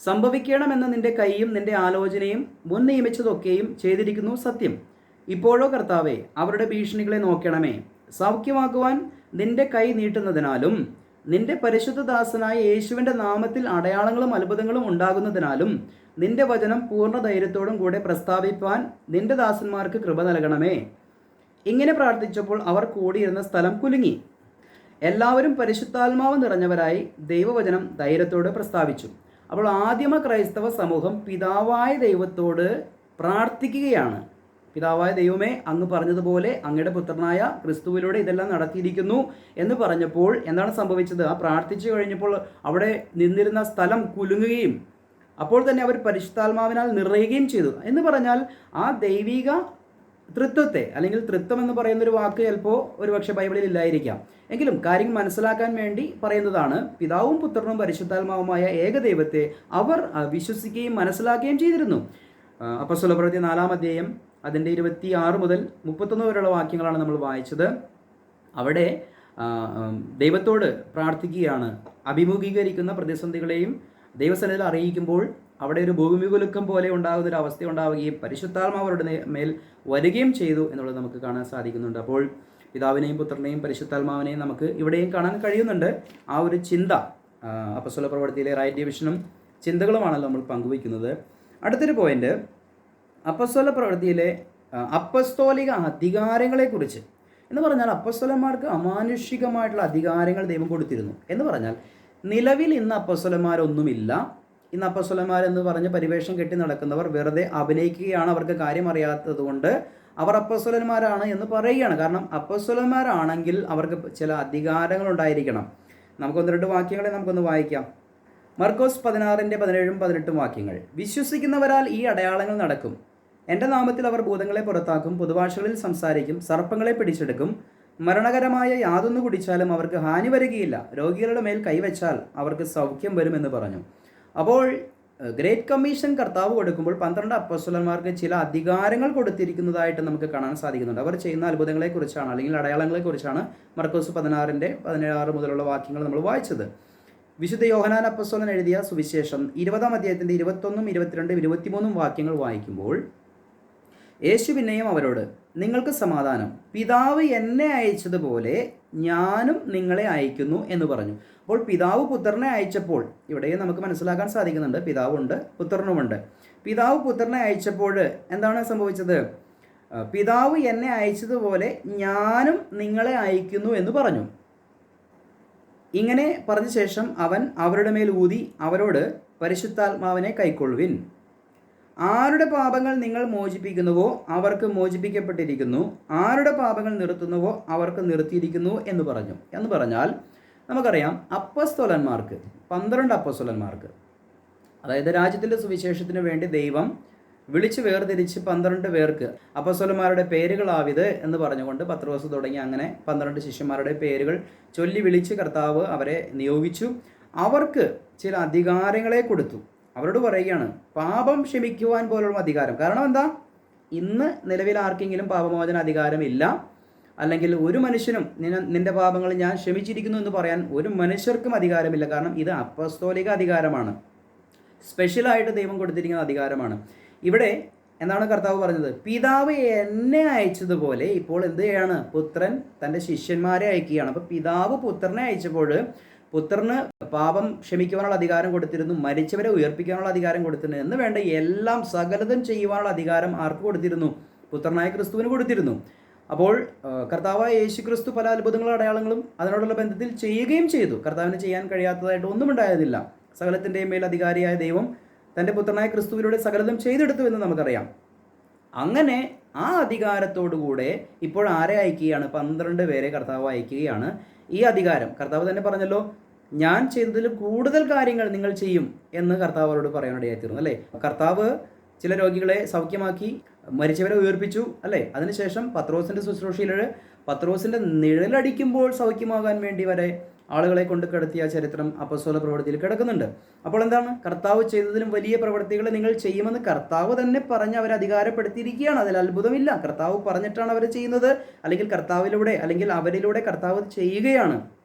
സംഭവിക്കണമെന്ന നിന്റെ കൈയും നിന്റെ ആലോചനയും മുൻ നിയമിച്ചതൊക്കെയും ചെയ്തിരിക്കുന്നു സത്യം. ഇപ്പോഴോ കർത്താവേ, അവരുടെ ഭീഷണികളെ നോക്കണമേ. സൗഖ്യമാക്കുവാൻ നിന്റെ കൈ നീട്ടുന്നതിനാലും നിന്റെ പരിശുദ്ധദാസനായ യേശുവിൻ്റെ നാമത്തിൽ അടയാളങ്ങളും അത്ഭുതങ്ങളും ഉണ്ടാകുന്നതിനാലും നിന്റെ വചനം പൂർണ്ണ ധൈര്യത്തോടും കൂടെ പ്രസ്താവിപ്പാൻ നിന്റെ ദാസന്മാർക്ക് കൃപ നൽകണമേ. ഇങ്ങനെ പ്രാർത്ഥിച്ചപ്പോൾ അവർ കൂടിയിരുന്ന സ്ഥലം കുലുങ്ങി. എല്ലാവരും പരിശുദ്ധാത്മാവ് നിറഞ്ഞവരായി ദൈവവചനം ധൈര്യത്തോടെ പ്രസ്താവിച്ചു. അപ്പോൾ ആദിമ ക്രൈസ്തവ സമൂഹം പിതാവായ ദൈവത്തോട് പ്രാർത്ഥിക്കുകയാണ്. പിതാവായ ദൈവമേ, അങ്ങ് പറഞ്ഞതുപോലെ അങ്ങയുടെ പുത്രനായ ക്രിസ്തുവിലൂടെ ഇതെല്ലാം നടത്തിയിരിക്കുന്നു എന്ന് പറഞ്ഞപ്പോൾ എന്താണ് സംഭവിച്ചത്? ആ പ്രാർത്ഥിച്ചു കഴിഞ്ഞപ്പോൾ അവിടെ നിന്നിരുന്ന സ്ഥലം കുലുങ്ങുകയും അപ്പോൾ തന്നെ അവർ പരിശുദ്ധാത്മാവിനാൽ നിറയുകയും ചെയ്തു. എന്ന് പറഞ്ഞാൽ ആ ദൈവിക തൃത്വത്തെ, അല്ലെങ്കിൽ തൃത്വം എന്ന് പറയുന്നൊരു വാക്ക് ചിലപ്പോൾ ഒരുപക്ഷെ ബൈബിളിൽ ഇല്ലായിരിക്കാം, എങ്കിലും കാര്യം മനസ്സിലാക്കാൻ വേണ്ടി പറയുന്നതാണ്. പിതാവും പുത്രനും പരിശുദ്ധാത്മാവുമായ ഏകദൈവത്തെ അവർ വിശ്വസിക്കുകയും മനസ്സിലാക്കുകയും ചെയ്തിരുന്നു. അപ്പോസ്തല പ്രവൃത്തി 4-ാം അധ്യായം അതിൻ്റെ 26 മുതൽ 31 വരെയുള്ള വാക്യങ്ങളാണ് നമ്മൾ വായിച്ചത്. അവിടെ ദൈവത്തോട് പ്രാർത്ഥിക്കുകയാണ്. അഭിമുഖീകരിക്കുന്ന പ്രതിസന്ധികളെയും ദൈവസന്നിധിയിൽ അറിയിക്കുമ്പോൾ അവിടെ ഒരു ഭൂമികുലുക്കം പോലെ ഉണ്ടാകുന്ന ഒരു അവസ്ഥ ഉണ്ടാവുകയും പരിശുദ്ധാത്മാവ് അവരുടെ മേൽ വരികയും ചെയ്തു എന്നുള്ളത് നമുക്ക് കാണാൻ സാധിക്കുന്നുണ്ട്. അപ്പോൾ പിതാവിനെയും പുത്രനെയും പരിശുദ്ധാത്മാവിനെയും നമുക്ക് ഇവിടെയും കാണാൻ കഴിയുന്നുണ്ട്. ആ ഒരു ചിന്ത അപ്പസ്തോല പ്രവൃത്തിയിലെ റൈറ്റ് ഡിവിഷനും ചിന്തകളുമാണല്ലോ നമ്മൾ പങ്കുവയ്ക്കുന്നത്. അടുത്തൊരു പോയിന്റ്, അപ്പസ്തോല പ്രവൃത്തിയിലെ അപ്പസ്തോലിക അധികാരങ്ങളെക്കുറിച്ച്. എന്ന് പറഞ്ഞാൽ അപ്പസ്തോലന്മാർക്ക് അമാനുഷികമായിട്ടുള്ള അധികാരങ്ങൾ ദൈവം കൊടുത്തിരുന്നു. എന്ന് പറഞ്ഞാൽ നിലവിൽ ഇന്ന് അപ്പസ്തോലന്മാരൊന്നുമില്ല. ഇന്ന് അപ്പസ്തോലന്മാരെന്ന് പറഞ്ഞ് പരിവേഷം കെട്ടി നടക്കുന്നവർ വെറുതെ അഭിനയിക്കുകയാണ്, അവർക്ക് കാര്യം അറിയാത്തത് കൊണ്ട് അവർ അപ്പസ്തോലന്മാരാണ് എന്ന് പറയുകയാണ്. കാരണം അപ്പസ്തോലന്മാരാണെങ്കിൽ അവർക്ക് ചില അധികാരങ്ങൾ ഉണ്ടായിരിക്കണം. നമുക്കൊന്ന് രണ്ട് വാക്യങ്ങളെ നമുക്കൊന്ന് വായിക്കാം. മർക്കോസ് 16:17-18 വാക്യങ്ങൾ. വിശ്വസിക്കുന്നവരാൽ ഈ അടയാളങ്ങൾ നടക്കും. എൻ്റെ നാമത്തിൽ അവർ ഭൂതങ്ങളെ പുറത്താക്കും, പുതുഭാഷകളിൽ സംസാരിക്കും, സർപ്പങ്ങളെ പിടിച്ചെടുക്കും, മരണകരമായ യാതൊന്നു കുടിച്ചാലും അവർക്ക് ഹാനി വരികയില്ല, രോഗികളുടെ മേൽ കൈവച്ചാൽ അവർക്ക് സൗഖ്യം വരുമെന്ന് പറഞ്ഞു. അപ്പോൾ ഗ്രേറ്റ് കമ്മീഷൻ കർത്താവ് കൊടുക്കുമ്പോൾ 12 അപ്പോസ്തലന്മാർക്ക് ചില അധികാരങ്ങൾ കൊടുത്തിരിക്കുന്നതായിട്ട് നമുക്ക് കാണാൻ സാധിക്കുന്നുണ്ട്. അവർ ചെയ്യുന്ന അത്ഭുതങ്ങളെക്കുറിച്ചാണ് അല്ലെങ്കിൽ അടയാളങ്ങളെക്കുറിച്ചാണ് മർക്കോസ് 16:16 മുതലുള്ള വാക്യങ്ങൾ നമ്മൾ വായിച്ചത്. വിശുദ്ധ യോഹന്നാൻ അപ്പോസ്തലൻ എഴുതിയ സുവിശേഷം 20-ാം അധ്യായത്തിൻ്റെ 21, 22, 23 വാക്യങ്ങൾ വായിക്കുമ്പോൾ യേശു പിന്നെയും അവരോട്, നിങ്ങൾക്ക് സമാധാനം, പിതാവ് എന്നെ അയച്ചതുപോലെ ഞാനും നിങ്ങളെ അയക്കുന്നു എന്ന് പറഞ്ഞു. അപ്പോൾ പിതാവ് പുത്രനെ അയച്ചപ്പോൾ, ഇവിടെയും നമുക്ക് മനസ്സിലാക്കാൻ സാധിക്കുന്നുണ്ട്, പിതാവുണ്ട് പുത്രനുമുണ്ട്. പിതാവ് പുത്രനെ അയച്ചപ്പോൾ എന്താണ് സംഭവിച്ചത്? പിതാവ് എന്നെ അയച്ചതുപോലെ ഞാനും നിങ്ങളെ അയക്കുന്നു എന്ന് പറഞ്ഞു. ഇങ്ങനെ പറഞ്ഞ ശേഷം അവൻ അവരുടെ മേൽ ഊതി അവരോട്, പരിശുദ്ധാത്മാവിനെ കൈക്കൊള്ളുവിൻ. ആരുടെ പാപങ്ങൾ നിങ്ങൾ മോചിപ്പിക്കുന്നുവോ അവർക്ക് മോചിപ്പിക്കപ്പെട്ടിരിക്കുന്നു, ആരുടെ പാപങ്ങൾ നിർത്തുന്നുവോ അവർക്ക് നിർത്തിയിരിക്കുന്നു എന്ന് പറഞ്ഞു. എന്ന് പറഞ്ഞാൽ നമുക്കറിയാം, അപ്പസ്തോലന്മാർക്ക് 12 അപ്പസ്തോലന്മാർക്ക്, അതായത് രാജ്യത്തിൻ്റെ സുവിശേഷത്തിന് വേണ്ടി ദൈവം വിളിച്ച് വേർതിരിച്ച് 12 പേർക്ക് അപ്പസ്തോലന്മാരുടെ പേരുകളാവിത് എന്ന് പറഞ്ഞുകൊണ്ട് പത്രോസ് തുടങ്ങി അങ്ങനെ 12 ശിഷ്യന്മാരുടെ പേരുകൾ ചൊല്ലി വിളിച്ച് കർത്താവ് അവരെ നിയോഗിച്ചു. അവർക്ക് ചില അധികാരങ്ങളെ കൊടുത്തു. അവരോട് പറയുകയാണ്, പാപം ക്ഷമിക്കുവാൻ പോലുള്ള അധികാരം. കാരണം എന്താ? ഇന്ന് നിലവിൽ ആർക്കെങ്കിലും പാപമോചന അധികാരമില്ല, അല്ലെങ്കിൽ ഒരു മനുഷ്യനും നിന്റെ പാപങ്ങൾ ഞാൻ ക്ഷമിച്ചിരിക്കുന്നു എന്ന് പറയാൻ ഒരു മനുഷ്യർക്കും അധികാരമില്ല. കാരണം ഇത് അപ്പസ്തോലിക അധികാരമാണ്, സ്പെഷ്യലായിട്ട് ദൈവം കൊടുത്തിരിക്കുന്ന അധികാരമാണ്. ഇവിടെ എന്താണ് കർത്താവ് പറഞ്ഞത്? പിതാവ് എന്നെ അയച്ചതുപോലെ ഇപ്പോൾ എന്ത് ചെയ്യാണ്? പുത്രൻ തൻ്റെ ശിഷ്യന്മാരെ അയക്കുകയാണ്. അപ്പോൾ പിതാവ് പുത്രനെ അയച്ചപ്പോൾ പുത്രന് പാപം ക്ഷമിക്കുവാനുള്ള അധികാരം കൊടുത്തിരുന്നു, മരിച്ചവരെ ഉയർപ്പിക്കാനുള്ള അധികാരം കൊടുത്തിരുന്നു, എന്ന് വേണ്ട എല്ലാം സകലതും ചെയ്യുവാനുള്ള അധികാരം ആർക്ക് കൊടുത്തിരുന്നു? പുത്രനായ ക്രിസ്തുവിന് കൊടുത്തിരുന്നു. അപ്പോൾ കർത്താവായ യേശു ക്രിസ്തു പല അത്ഭുതങ്ങളും അടയാളങ്ങളും അതിനോടുള്ള ബന്ധത്തിൽ ചെയ്യുകയും ചെയ്തു. കർത്താവിന് ചെയ്യാൻ കഴിയാത്തതായിട്ട് ഒന്നും ഉണ്ടായതില്ല. സകലത്തിൻ്റെയും മേൽ അധികാരിയായ ദൈവം തൻ്റെ പുത്രനായ ക്രിസ്തുവിലൂടെ സകലതും ചെയ്തെടുത്തു എന്ന് നമുക്കറിയാം. അങ്ങനെ ആ അധികാരത്തോടുകൂടെ ഇപ്പോൾ ആരെ അയക്കുകയാണ്? 12 പേരെ കർത്താവ് അയക്കുകയാണ്. ഈ അധികാരം കർത്താവ് തന്നെ പറഞ്ഞല്ലോ, ഞാൻ ചെയ്തതിൽ കൂടുതൽ കാര്യങ്ങൾ നിങ്ങൾ ചെയ്യും എന്ന് കർത്താവ് അവരോട് പറയാനിടയായിത്തീർന്നു അല്ലേ. കർത്താവ് ചില രോഗികളെ സൗഖ്യമാക്കി, മരിച്ചവരെ ഉയർപ്പിച്ചു അല്ലേ. അതിനുശേഷം പത്രോസിൻ്റെ ശുശ്രൂഷയിൽ പത്രോസിൻ്റെ നിഴലടിക്കുമ്പോൾ സൗഖ്യമാകാൻ വേണ്ടി വരെ ആളുകളെ കൊണ്ട് കിടത്തിയ ചരിത്രം അപ്പസ്തോല പ്രവൃത്തിയിൽ കിടക്കുന്നുണ്ട്. അപ്പോൾ എന്താണ്? കർത്താവ് ചെയ്തതിലും വലിയ പ്രവൃത്തികൾ നിങ്ങൾ ചെയ്യുമെന്ന് കർത്താവ് തന്നെ പറഞ്ഞ് അവരെ അധികാരപ്പെടുത്തിയിരിക്കുകയാണ്. അതിൽ അത്ഭുതമില്ല. കർത്താവ് പറഞ്ഞിട്ടാണ് അവർ ചെയ്യുന്നത്, അല്ലെങ്കിൽ കർത്താവിലൂടെ അല്ലെങ്കിൽ അവരിലൂടെ കർത്താവ് ചെയ്യുകയാണ്.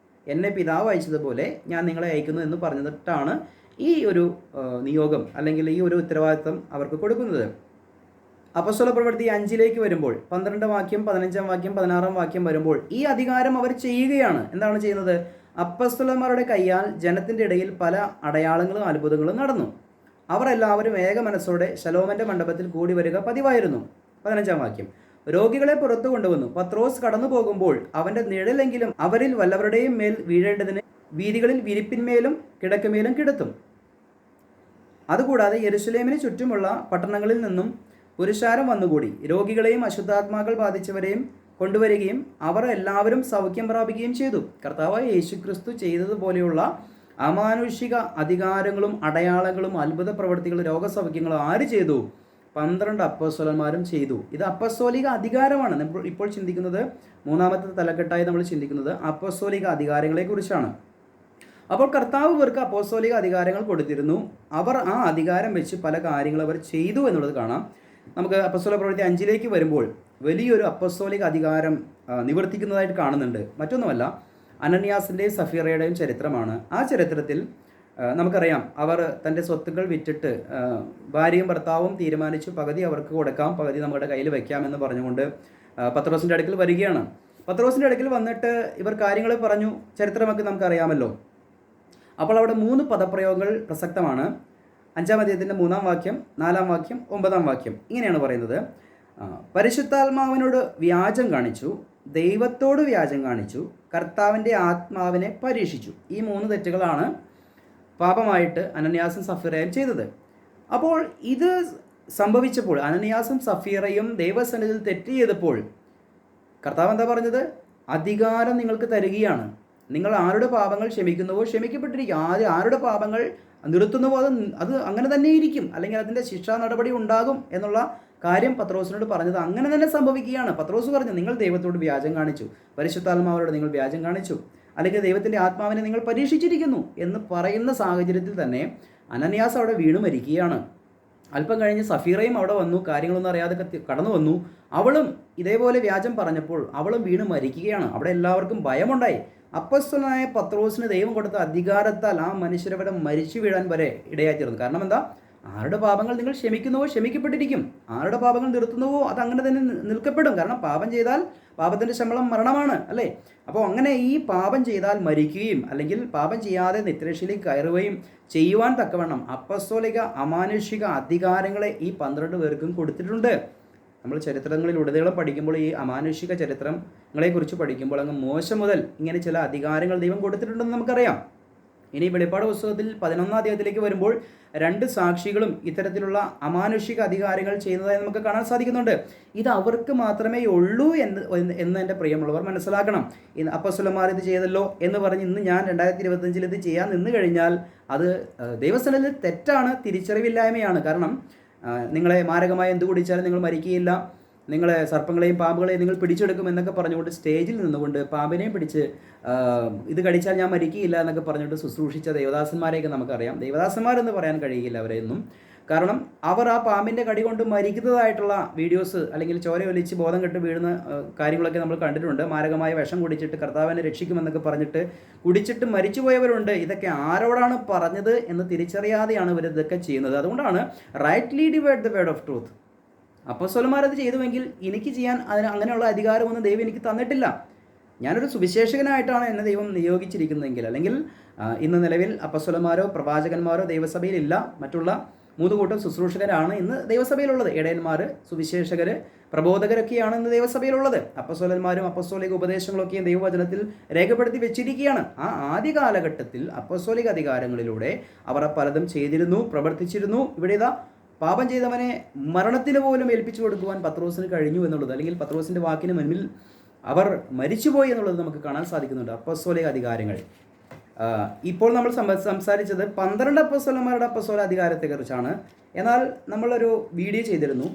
എന്നെ പിതാവ് അയച്ചതുപോലെ ഞാൻ നിങ്ങളെ അയക്കുന്നു എന്ന് പറഞ്ഞിട്ടാണ് ഈ ഒരു നിയോഗം അല്ലെങ്കിൽ ഈ ഒരു ഉത്തരവാദിത്വം അവർക്ക് കൊടുക്കുന്നത്. അപ്പസ്തോല പ്രവൃത്തി 5 വരുമ്പോൾ 12 വാക്യം, 15 വാക്യം, 16 വാക്യം വരുമ്പോൾ ഈ അധികാരം അവർ ചെയ്യുകയാണ്. എന്താണ് ചെയ്യുന്നത്? അപ്പസ്തോലന്മാരുടെ കയ്യാൽ ജനത്തിൻ്റെ ഇടയിൽ പല അടയാളങ്ങളും അത്ഭുതങ്ങളും നടന്നു. അവർ എല്ലാവരും ഏക മനസ്സോടെ ശലോമന്റെ മണ്ഡപത്തിൽ കൂടി വരിക പതിവായിരുന്നു. 15 വാക്യം. രോഗികളെ പുറത്തു കൊണ്ടുവന്നു. പത്രോസ് കടന്നു പോകുമ്പോൾ അവന്റെ നിഴലെങ്കിലും അവരിൽ വല്ലവരുടെയും മേൽ വീഴേണ്ടതിന് വീതികളിൽ വിരിപ്പിന്മേലും കിടക്കുമേലും കിടത്തും. അതുകൂടാതെ യെരുശലേമിന് ചുറ്റുമുള്ള പട്ടണങ്ങളിൽ നിന്നും പുരുഷാരം വന്നുകൂടി രോഗികളെയും അശുദ്ധാത്മാക്കൾ ബാധിച്ചവരെയും കൊണ്ടുവരികയും അവർ എല്ലാവരും സൗഖ്യം പ്രാപിക്കുകയും ചെയ്തു. കർത്താവായ യേശുക്രിസ്തു ചെയ്തതുപോലെയുള്ള അമാനുഷിക അധികാരങ്ങളും അടയാളങ്ങളും അത്ഭുത പ്രവൃത്തികളും രോഗസൗഖ്യങ്ങളും ആര് ചെയ്തു? 12 അപ്പോസ്തലന്മാരും ചെയ്തു. ഇത് അപ്പസ്തോലിക അധികാരമാണ്. ഇപ്പോൾ ചിന്തിക്കുന്നത്, മൂന്നാമത്തെ തലക്കെട്ടായി നമ്മൾ ചിന്തിക്കുന്നത് അപ്പസ്തോലിക അധികാരങ്ങളെക്കുറിച്ചാണ്. അപ്പോൾ കർത്താവ് ഇവർക്ക് അപ്പോസ്തോലിക അധികാരങ്ങൾ കൊടുത്തിരുന്നു. അവർ ആ അധികാരം വെച്ച് പല കാര്യങ്ങൾ അവർ ചെയ്തു എന്നുള്ളത് കാണാം. നമുക്ക് അപ്പസ്തോല പ്രവൃത്തി 5 വരുമ്പോൾ വലിയൊരു അപ്പസ്തോലിക അധികാരം നിവർത്തിക്കുന്നതായിട്ട് കാണുന്നുണ്ട്. മറ്റൊന്നുമല്ല, അനന്യാസിൻ്റെയും സഫീറയുടെയും ചരിത്രമാണ്. ആ ചരിത്രത്തിൽ നമുക്കറിയാം, അവർ തൻ്റെ സ്വത്തുക്കൾ വിറ്റിട്ട് ഭാര്യയും ഭർത്താവും തീരുമാനിച്ചു പകുതി അവർക്ക് കൊടുക്കാം, പകുതി നമ്മുടെ കയ്യിൽ വയ്ക്കാമെന്ന് പറഞ്ഞുകൊണ്ട് പത്രോസിൻ്റെ അടുക്കൽ വരികയാണ്. പത്രോസിൻ്റെ അടുക്കൽ വന്നിട്ട് ഇവർ കാര്യങ്ങൾ പറഞ്ഞു. ചരിത്രമൊക്കെ നമുക്കറിയാമല്ലോ. അപ്പോൾ അവിടെ 3 പദപ്രയോഗങ്ങൾ പ്രസക്തമാണ്. 5-ാം അധ്യായത്തിൻ്റെ 3-ാം വാക്യം, 4-ാം വാക്യം, 9-ാം വാക്യം. ഇങ്ങനെയാണ് പറയുന്നത്: പരിശുദ്ധാത്മാവിനോട് വ്യാജം കാണിച്ചു, ദൈവത്തോട് വ്യാജം കാണിച്ചു, കർത്താവിൻ്റെ ആത്മാവിനെ പരീക്ഷിച്ചു. ഈ 3 തെറ്റുകളാണ് പാപമായിട്ട് അനന്യാസും സഫീറയും ചെയ്തത്. അപ്പോൾ ഇത് സംഭവിച്ചപ്പോൾ, അനന്യാസും സഫീറയും ദൈവസന്നിധിയിൽ തെറ്റ് ചെയ്തപ്പോൾ കർത്താവ് എന്താ പറഞ്ഞത്? അധികാരം നിങ്ങൾക്ക് തരികയാണ്. നിങ്ങൾ ആരുടെ പാപങ്ങൾ ക്ഷമിക്കുന്നുവോ ക്ഷമിക്കപ്പെട്ടിരിക്കും. ആരുടെ പാപങ്ങൾ നിർത്തുന്നുവോ അത് അങ്ങനെ തന്നെ ഇരിക്കും, അല്ലെങ്കിൽ അതിൻ്റെ ശിക്ഷാ നടപടി ഉണ്ടാകും എന്നുള്ള കാര്യം പത്രോസിനോട് പറഞ്ഞത് അങ്ങനെ തന്നെ സംഭവിക്കുകയാണ്. പത്രോസ് പറഞ്ഞു, നിങ്ങൾ ദൈവത്തോട് വ്യാജം കാണിച്ചു, പരിശുദ്ധാത്മാവരോട് നിങ്ങൾ വ്യാജം കാണിച്ചു, അല്ലെങ്കിൽ ദൈവത്തിൻ്റെ ആത്മാവിനെ നിങ്ങൾ പരീക്ഷിച്ചിരിക്കുന്നു എന്ന് പറയുന്ന സാഹചര്യത്തിൽ തന്നെ അനന്യാസ് അവിടെ വീണു മരിക്കുകയാണ്. അല്പം കഴിഞ്ഞ് സഫീറയും അവിടെ വന്നു, കാര്യങ്ങളൊന്നും അറിയാതെ കടന്നു വന്നു. അവളും ഇതേപോലെ വ്യാജം പറഞ്ഞപ്പോൾ അവളും വീണ് മരിക്കുകയാണ്. അവിടെ എല്ലാവർക്കും ഭയമുണ്ടായി. അപ്പസ്തലനായ പത്രോസിന് ദൈവം കൊടുത്ത അധികാരത്താൽ ആ മനുഷ്യരവിടെ മരിച്ചു വീഴാൻ വരെ ഇടയായിത്തീർന്നു. കാരണം എന്താ? ആരുടെ പാപങ്ങൾ നിങ്ങൾ ക്ഷമിക്കുന്നുവോ ക്ഷമിക്കപ്പെട്ടിരിക്കും, ആരുടെ പാപങ്ങൾ നിർത്തുന്നുവോ അത് അങ്ങനെ തന്നെ നിൽക്കപ്പെടും. കാരണം പാപം ചെയ്താൽ പാപത്തിൻ്റെ ശമ്പളം മരണമാണ്, അല്ലേ? അപ്പോൾ അങ്ങനെ ഈ പാപം ചെയ്താൽ മരിക്കുകയും അല്ലെങ്കിൽ പാപം ചെയ്യാതെ നിത്യരക്ഷയിലേക്ക് കയറുകയും ചെയ്യുവാൻ തക്കവണ്ണം അപ്പസ്തോലിക അമാനുഷിക അധികാരങ്ങളെ ഈ 12 പേർക്കും കൊടുത്തിട്ടുണ്ട്. നമ്മൾ ചരിത്രങ്ങളിലുടനീളം പഠിക്കുമ്പോൾ ഈ അമാനുഷിക ചരിത്രങ്ങളെക്കുറിച്ച് പഠിക്കുമ്പോൾ അങ്ങ് മോശ മുതൽ ഇങ്ങനെ ചില അധികാരങ്ങൾ ദൈവം കൊടുത്തിട്ടുണ്ടെന്ന് നമുക്കറിയാം. ഇനി വെളിപ്പാട് പുസ്തകത്തിൽ 11-ാം അധ്യായത്തിലേക്ക് വരുമ്പോൾ 2 സാക്ഷികളും ഇത്തരത്തിലുള്ള അമാനുഷിക അധികാരങ്ങൾ ചെയ്യുന്നതായി നമുക്ക് കാണാൻ സാധിക്കുന്നുണ്ട്. ഇത് അവർക്ക് മാത്രമേ ഉള്ളൂ എന്ന് എൻ്റെ പ്രിയമുള്ളവർ മനസ്സിലാക്കണം. ഇന്ന് അപ്പോസ്തലന്മാർ ഇത് ചെയ്തല്ലോ എന്ന് പറഞ്ഞ് ഇന്ന് ഞാൻ 2025 ഇത് ചെയ്യാൻ നിന്ന് കഴിഞ്ഞാൽ അത് ദൈവസന്നിധിയിൽ തെറ്റാണ്, തിരിച്ചറിവില്ലായ്മയാണ്. കാരണം നിങ്ങളെ മാരകമായി എന്ത് കുടിച്ചാലും നിങ്ങൾ മരിക്കുകയില്ല, നിങ്ങളെ സർപ്പങ്ങളെയും പാമ്പുകളെയും നിങ്ങൾ പിടിച്ചെടുക്കും എന്നൊക്കെ പറഞ്ഞുകൊണ്ട് സ്റ്റേജിൽ നിന്നുകൊണ്ട് പാമ്പിനെയും പിടിച്ച് ഇത് കടിച്ചാൽ ഞാൻ മരിക്കുകയില്ല എന്നൊക്കെ പറഞ്ഞുകൊണ്ട് ശുശ്രൂഷിച്ച ദേവദാസന്മാരെയൊക്കെ നമുക്കറിയാം. ദേവദാസന്മാരെന്ന് പറയാൻ കഴിയില്ല അവരെയൊന്നും. കാരണം അവർ ആ പാമ്പിൻ്റെ കടി കൊണ്ട് മരിക്കുന്നതായിട്ടുള്ള വീഡിയോസ് അല്ലെങ്കിൽ ചോര ഒലിച്ച് ബോധം കെട്ട് വീഴുന്ന കാര്യങ്ങളൊക്കെ നമ്മൾ കണ്ടിട്ടുണ്ട്. മാരകമായ വിഷം കുടിച്ചിട്ട് കർത്താവിനെ രക്ഷിക്കുമെന്നൊക്കെ പറഞ്ഞിട്ട് കുടിച്ചിട്ട് മരിച്ചുപോയവരുണ്ട്. ഇതൊക്കെ ആരോടാണ് പറഞ്ഞത് എന്ന് തിരിച്ചറിയാതെയാണ് ഇവർ ഇതൊക്കെ ചെയ്യുന്നത്. അതുകൊണ്ടാണ് rightly divide the word of truth. അപ്പോസ്തലന്മാരത് ചെയ്തുവെങ്കിൽ എനിക്ക് ചെയ്യാൻ അങ്ങനെയുള്ള അധികാരമൊന്നും ദൈവം എനിക്ക് തന്നിട്ടില്ല. ഞാനൊരു സുവിശേഷകനായിട്ടാണ് എന്നെ ദൈവം നിയോഗിച്ചിരിക്കുന്നതെങ്കിൽ, അല്ലെങ്കിൽ ഇന്ന് നിലവിൽ അപ്പോസ്തലന്മാരോ പ്രവാചകന്മാരോ ദൈവസഭയിലില്ല, മറ്റുള്ള 3 കൂട്ടം ശുശ്രൂഷകരാണ് ഇന്ന് ദൈവസഭയിലുള്ളത്. ഇടയന്മാർ, സുവിശേഷകർ, പ്രബോധകരൊക്കെയാണ് ഇന്ന് ദൈവസഭയിലുള്ളത്. അപ്പോസ്തലന്മാരും അപ്പോസ്തോലിക ഉപദേശങ്ങളൊക്കെയും ദൈവവചനത്തിൽ രേഖപ്പെടുത്തി വെച്ചിരിക്കുകയാണ്. ആ ആദ്യ കാലഘട്ടത്തിൽ അപ്പോസ്തോലിക അധികാരങ്ങളിലൂടെ അവർ പലതും ചെയ്തിരുന്നു, പ്രവർത്തിച്ചിരുന്നു. ഇവിടെ ഇതാ പാപം ചെയ്തവനെ മരണത്തിന് പോലും ഏൽപ്പിച്ചു കൊടുക്കുവാൻ പത്രോസിന് കഴിഞ്ഞു എന്നുള്ളത്, അല്ലെങ്കിൽ പത്രോസിൻ്റെ വാക്കിന് മുൻപിൽ അവർ മരിച്ചുപോയി എന്നുള്ളത് നമുക്ക് കാണാൻ സാധിക്കുന്നുണ്ട്. അപ്പോസ്തോലിക അധികാരങ്ങൾ. ഇപ്പോൾ നമ്മൾ സംസാരിച്ചത് 12 അപ്പോസ്തലന്മാരുടെ അപ്പോസ്തല അധികാരത്തെക്കുറിച്ചാണ്. എന്നാൽ നമ്മളൊരു വീഡിയോ ചെയ്തിരുന്നു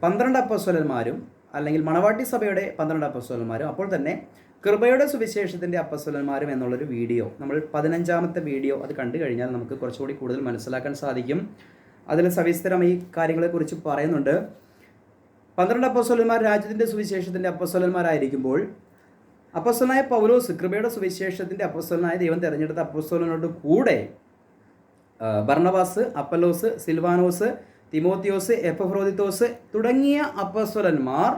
12 അപ്പോസ്തലന്മാരും അല്ലെങ്കിൽ മണവാട്ടി സഭയുടെ 12 അപ്പോസ്തലന്മാരും, അപ്പോൾ തന്നെ കൃപയുടെ സുവിശേഷത്തിൻ്റെ അപ്പോസ്തലന്മാരും എന്നുള്ളൊരു വീഡിയോ, നമ്മൾ 15-ാമത്തെ വീഡിയോ അത് കണ്ടു കഴിഞ്ഞാൽ നമുക്ക് കുറച്ചുകൂടി കൂടുതൽ മനസ്സിലാക്കാൻ സാധിക്കും. അതിൽ സവിസ്തരം ഈ കാര്യങ്ങളെക്കുറിച്ച് പറയുന്നുണ്ട്. 12 അപ്പോസ്തലന്മാർ രാജ്യത്തിൻ്റെ സുവിശേഷത്തിൻ്റെ അപ്പോസ്തലന്മാരായിരിക്കുമ്പോൾ അപ്പോസ്തലനായ പൗലോസ് കൃപയുടെ സുവിശേഷത്തിൻ്റെ അപ്പോസ്തലനായ ദൈവം തിരഞ്ഞെടുത്ത അപ്പോസ്തലനോട് കൂടെ ബർണബാസ്, അപ്പല്ലോസ്, സിൽവാനോസ്, തിമോത്തിയോസ്, എപ്പഫ്രോദിത്തോസ് തുടങ്ങിയ അപ്പോസ്തലന്മാർ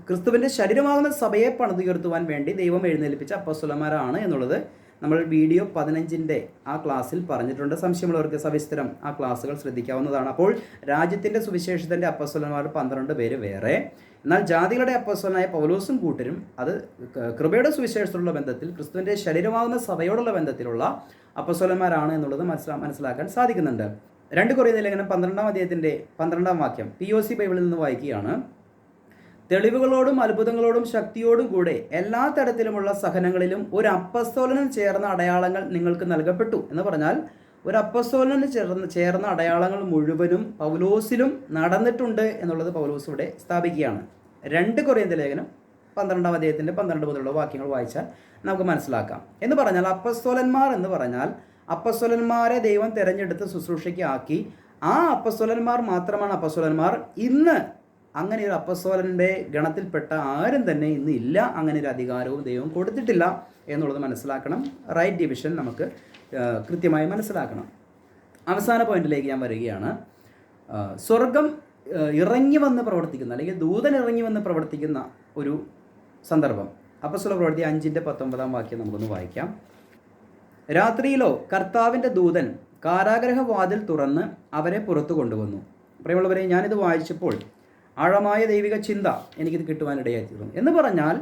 ക്രിസ്തുവിൻ്റെ ശരീരമാകുന്ന സഭയെ പണിതുയർത്തുവാൻ വേണ്ടി ദൈവം എഴുന്നേൽപ്പിച്ച അപ്പോസ്തലന്മാരാണ് എന്നുള്ളത് നമ്മൾ വീഡിയോ 15-ൻ്റെ ആ ക്ലാസ്സിൽ പറഞ്ഞിട്ടുണ്ട്. സംശയമുള്ളവർക്ക് സവിസ്തരം ആ ക്ലാസ്സുകൾ ശ്രദ്ധിക്കാവുന്നതാണ്. അപ്പോൾ രാജ്യത്തിൻ്റെ സുവിശേഷത്തിൻ്റെ അപ്പോസ്തലന്മാർ 12 പേര് വേറെ, എന്നാൽ ജാതികളുടെ അപ്പോസ്തലനായ പൗലോസും കൂട്ടരും അത് കൃപയുടെ സുവിശേഷത്തിലുള്ള ബന്ധത്തിൽ ക്രിസ്തുവിൻ്റെ ശരീരമാകുന്ന സഭയോടുള്ള ബന്ധത്തിലുള്ള അപ്പോസ്തലന്മാരാണ് എന്നുള്ളത് മനസ്സിലാക്കാൻ സാധിക്കുന്നുണ്ട്. 2 കൊരിന്ത്യർ ലേഖനം 12-ാം അധ്യായത്തിൻ്റെ 12-ാം വാക്യം POC ബൈബിളിൽ നിന്ന് വായിക്കുകയാണ്. തെളിവുകളോടും അത്ഭുതങ്ങളോടും ശക്തിയോടും കൂടെ എല്ലാ തരത്തിലുമുള്ള സഹനങ്ങളിലും ഒരു അപ്പസ്തോലനും ചേർന്ന അടയാളങ്ങൾ നിങ്ങൾക്ക് നൽകപ്പെട്ടു എന്ന് പറഞ്ഞാൽ, ഒരു അപ്പസ്തോലന് ചേർന്ന അടയാളങ്ങൾ മുഴുവനും പൗലോസിലും നടന്നിട്ടുണ്ട് എന്നുള്ളത് പൗലോസ് ഇവിടെ സ്ഥാപിക്കുകയാണ്. 2 കൊരിന്ത്യർ ലേഖനം 12-ാം അധ്യായത്തിൻ്റെ 12 മുതലുള്ള വാക്യങ്ങൾ വായിച്ചാൽ നമുക്ക് മനസ്സിലാക്കാം. എന്ന് പറഞ്ഞാൽ അപ്പസ്തോലന്മാർ എന്ന് പറഞ്ഞാൽ അപ്പസ്തോലന്മാരെ ദൈവം തിരഞ്ഞെടുത്ത് ശുശ്രൂഷയ്ക്ക് ആക്കി. ആ അപ്പസ്തോലന്മാർ മാത്രമാണ് അപ്പസ്തോലന്മാർ. ഇന്ന് അങ്ങനെ ഒരു അപ്പസ്തോലൻ്റെ ഗണത്തിൽപ്പെട്ട ആരും തന്നെ ഇന്ന് ഇല്ല. അങ്ങനെ ഒരു അധികാരവും ദൈവം കൊടുത്തിട്ടില്ല എന്നുള്ളത് മനസ്സിലാക്കണം. റൈറ്റ് ഡിവിഷൻ നമുക്ക് കൃത്യമായി മനസ്സിലാക്കണം. അവസാന പോയിന്റിലേക്ക് ഞാൻ വരികയാണ്. സ്വർഗം ഇറങ്ങി വന്ന് പ്രവർത്തിക്കുന്ന, അല്ലെങ്കിൽ ദൂതൻ ഇറങ്ങി വന്ന് പ്രവർത്തിക്കുന്ന ഒരു സന്ദർഭം. അപ്പോസ്തല പ്രവൃത്തി 5-ന്റെ 19-ാം വാക്യം നമുക്കൊന്ന് വായിക്കാം. രാത്രിയിലോ കർത്താവിൻ്റെ ദൂതൻ കാരാഗ്രഹവാതിൽ തുറന്ന് അവരെ പുറത്തു കൊണ്ടുവന്നു. പ്രിയമുള്ളവരെ, ഞാനിത് വായിച്ചപ്പോൾ ആഴമായ ദൈവിക ചിന്ത എനിക്കിത് കിട്ടുവാനിടയായിത്തീർന്നു. എന്ന് പറഞ്ഞാൽ,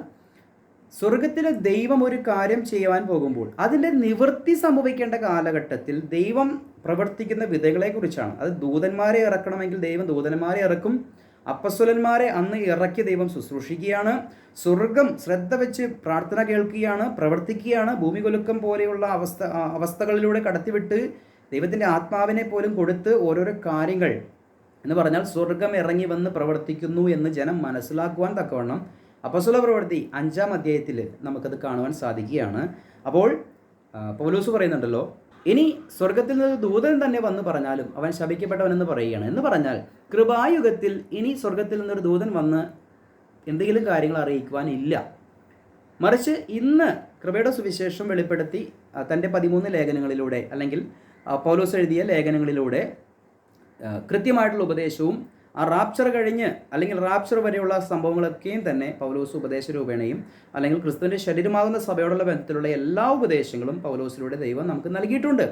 സ്വർഗത്തിലെ ദൈവം ഒരു കാര്യം ചെയ്യുവാൻ പോകുമ്പോൾ അതിൻ്റെ നിവൃത്തി സംഭവിക്കേണ്ട കാലഘട്ടത്തിൽ ദൈവം പ്രവർത്തിക്കുന്ന വിധങ്ങളെക്കുറിച്ചാണ്. അത് ദൂതന്മാരെ ഇറക്കണമെങ്കിൽ ദൈവം ദൂതന്മാരെ ഇറക്കും. അപ്പസ്വലന്മാരെ അന്ന് ഇറക്കി ദൈവം ശുശ്രൂഷിക്കുകയാണ്. സ്വർഗം ശ്രദ്ധ വെച്ച് പ്രാർത്ഥന കേൾക്കുകയാണ്, പ്രവർത്തിക്കുകയാണ്. ഭൂമികുലുക്കം പോലെയുള്ള അവസ്ഥകളിലൂടെ കടത്തിവിട്ട് ദൈവത്തിൻ്റെ ആത്മാവിനെ പോലും കൊടുത്ത് ഓരോരോ കാര്യങ്ങൾ എന്ന് പറഞ്ഞാൽ സ്വർഗം ഇറങ്ങി വന്ന് പ്രവർത്തിക്കുന്നു എന്ന് ജനം മനസ്സിലാക്കുവാൻ തക്കവണ്ണം അപ്പോസ്തല പ്രവൃത്തി 5-ാം അധ്യായത്തിൽ നമുക്കത് കാണുവാൻ സാധിക്കുകയാണ്. അപ്പോൾ പൗലോസ് പറയുന്നുണ്ടല്ലോ, ഇനി സ്വർഗത്തിൽ നിന്ന് ദൂതൻ തന്നെ വന്ന് പറഞ്ഞാലും അവൻ ശപിക്കപ്പെട്ടവനെന്ന് പറയുകയാണ്. എന്ന് പറഞ്ഞാൽ കൃപായുഗത്തിൽ ഇനി സ്വർഗത്തിൽ നിന്നൊരു ദൂതൻ വന്ന് എന്തെങ്കിലും കാര്യങ്ങൾ അറിയിക്കുവാനില്ല. മറിച്ച് ഇന്ന് കൃപയുടെ സുവിശേഷം വെളിപ്പെടുത്തി തൻ്റെ 13 ലേഖനങ്ങളിലൂടെ അല്ലെങ്കിൽ പൗലോസ് എഴുതിയ ലേഖനങ്ങളിലൂടെ കൃത്യമായിട്ടുള്ള ഉപദേശവും ആ റാപ്ചർ കഴിഞ്ഞ് അല്ലെങ്കിൽ റാപ്ചർ വരെയുള്ള സംഭവങ്ങളൊക്കെയും തന്നെ പൗലോസ് ഉപദേശ രൂപേണയും അല്ലെങ്കിൽ ക്രിസ്തുവിൻ്റെ ശരീരമാകുന്ന സഭയോടുള്ള ബന്ധത്തിലുള്ള എല്ലാ ഉപദേശങ്ങളും പൗലോസിലൂടെ ദൈവം നമുക്ക് നൽകിയിട്ടുണ്ട്.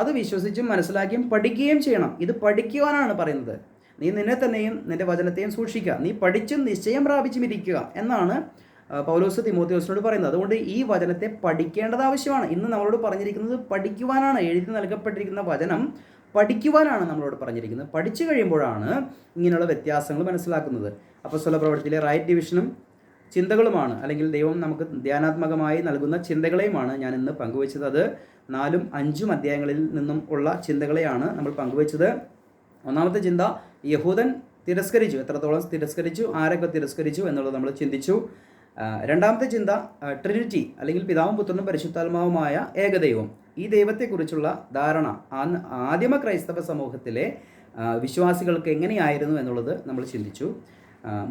അത് വിശ്വസിച്ചും മനസ്സിലാക്കിയും പഠിക്കുകയും ചെയ്യണം. ഇത് പഠിക്കുവാനാണ് പറയുന്നത്. നീ നിന്നെ തന്നെയും നിൻ്റെ വചനത്തെയും സൂക്ഷിക്കുക, നീ പഠിച്ചും നിശ്ചയം പ്രാപിച്ചും ഇരിക്കുക എന്നാണ് പൗലോസ് തിമോഥെയോസിനോട് പറയുന്നത്. അതുകൊണ്ട് ഈ വചനത്തെ പഠിക്കേണ്ടത് ആവശ്യമാണ്. ഇന്ന് നമ്മളോട് പറഞ്ഞിരിക്കുന്നത് പഠിക്കുവാനാണ്. എഴുതി നൽകപ്പെട്ടിരിക്കുന്ന വചനം പഠിക്കുവാനാണ് നമ്മളോട് പറഞ്ഞിരിക്കുന്നത്. പഠിച്ചു കഴിയുമ്പോഴാണ് ഇങ്ങനെയുള്ള വ്യത്യാസങ്ങൾ മനസ്സിലാക്കുന്നത്. അപ്പോസ്തല പ്രവൃത്തിയിലെ റൈറ്റ് ഡിവിഷനും ചിന്തകളുമാണ്, അല്ലെങ്കിൽ ദൈവം നമുക്ക് ധ്യാനാത്മകമായി നൽകുന്ന ചിന്തകളെയുമാണ് ഞാൻ ഇന്ന് പങ്കുവച്ചത്. അത് 4ഉം 5ഉം അധ്യായങ്ങളിൽ നിന്നും ഉള്ള ചിന്തകളെയാണ് നമ്മൾ പങ്കുവച്ചത്. ഒന്നാമത്തെ ചിന്ത, യഹൂദൻ തിരസ്കരിച്ചു. എത്രത്തോളം തിരസ്കരിച്ചു, ആരൊക്കെ തിരസ്കരിച്ചു എന്നുള്ളത് നമ്മൾ ചിന്തിച്ചു. രണ്ടാമത്തെ ചിന്ത, ട്രിനിറ്റി അല്ലെങ്കിൽ പിതാവും പുത്രനും പരിശുദ്ധാത്മാവുമായ ഏകദൈവം. ഈ ദൈവത്തെക്കുറിച്ചുള്ള ധാരണ ആദിമ ക്രൈസ്തവ സമൂഹത്തിലെ വിശ്വാസികൾക്ക് എങ്ങനെയായിരുന്നു എന്നുള്ളത് നമ്മൾ ചിന്തിച്ചു.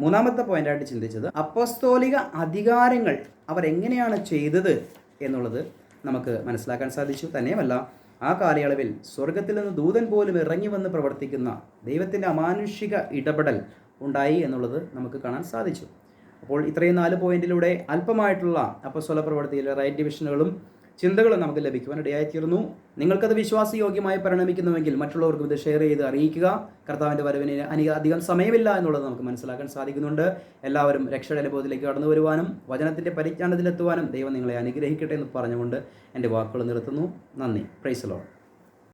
മൂന്നാമത്തെ പോയിൻ്റായിട്ട് ചിന്തിച്ചത്, അപ്പസ്തോലിക അധികാരങ്ങൾ അവരെങ്ങനെയാണ് ചെയ്തത് എന്നുള്ളത് നമുക്ക് മനസ്സിലാക്കാൻ സാധിച്ചു. തന്നെയുമല്ല, ആ കാലയളവിൽ സ്വർഗത്തിൽ നിന്ന് ദൂതൻ പോലും ഇറങ്ങി വന്ന് പ്രവർത്തിക്കുന്ന ദൈവത്തിൻ്റെ അമാനുഷിക ഇടപെടൽ ഉണ്ടായി എന്നുള്ളത് നമുക്ക് കാണാൻ സാധിച്ചു. അപ്പോൾ ഇത്രയും 4 പോയിന്റിലൂടെ അല്പമായിട്ടുള്ള അപ്പോസ്തല പ്രവൃത്തിയിലെ റൈറ്റ് ഡിവിഷനുകളും ചിന്തകളും നമുക്ക് ലഭിക്കുവാൻ ഇടയായിത്തീർന്നു. നിങ്ങൾക്കത് വിശ്വാസയോഗ്യമായി പരിണമിക്കുന്നുവെങ്കിൽ മറ്റുള്ളവർക്കും ഇത് ഷെയർ ചെയ്ത് അറിയിക്കുക. കർത്താവിൻ്റെ വരവിന് അധികം സമയമില്ല എന്നുള്ളത് നമുക്ക് മനസ്സിലാക്കാൻ സാധിക്കുന്നുണ്ട്. എല്ലാവരും രക്ഷയുടെ അനുഭവത്തിലേക്ക് കടന്നു വരുവാനും വചനത്തിൻ്റെ പരിജ്ഞാനത്തിലെത്തുവാനും ദൈവം നിങ്ങളെ അനുഗ്രഹിക്കട്ടെ എന്ന് പറഞ്ഞുകൊണ്ട് എൻ്റെ വാക്കുകൾ നിർത്തുന്നു. നന്ദി. Praise the Lord.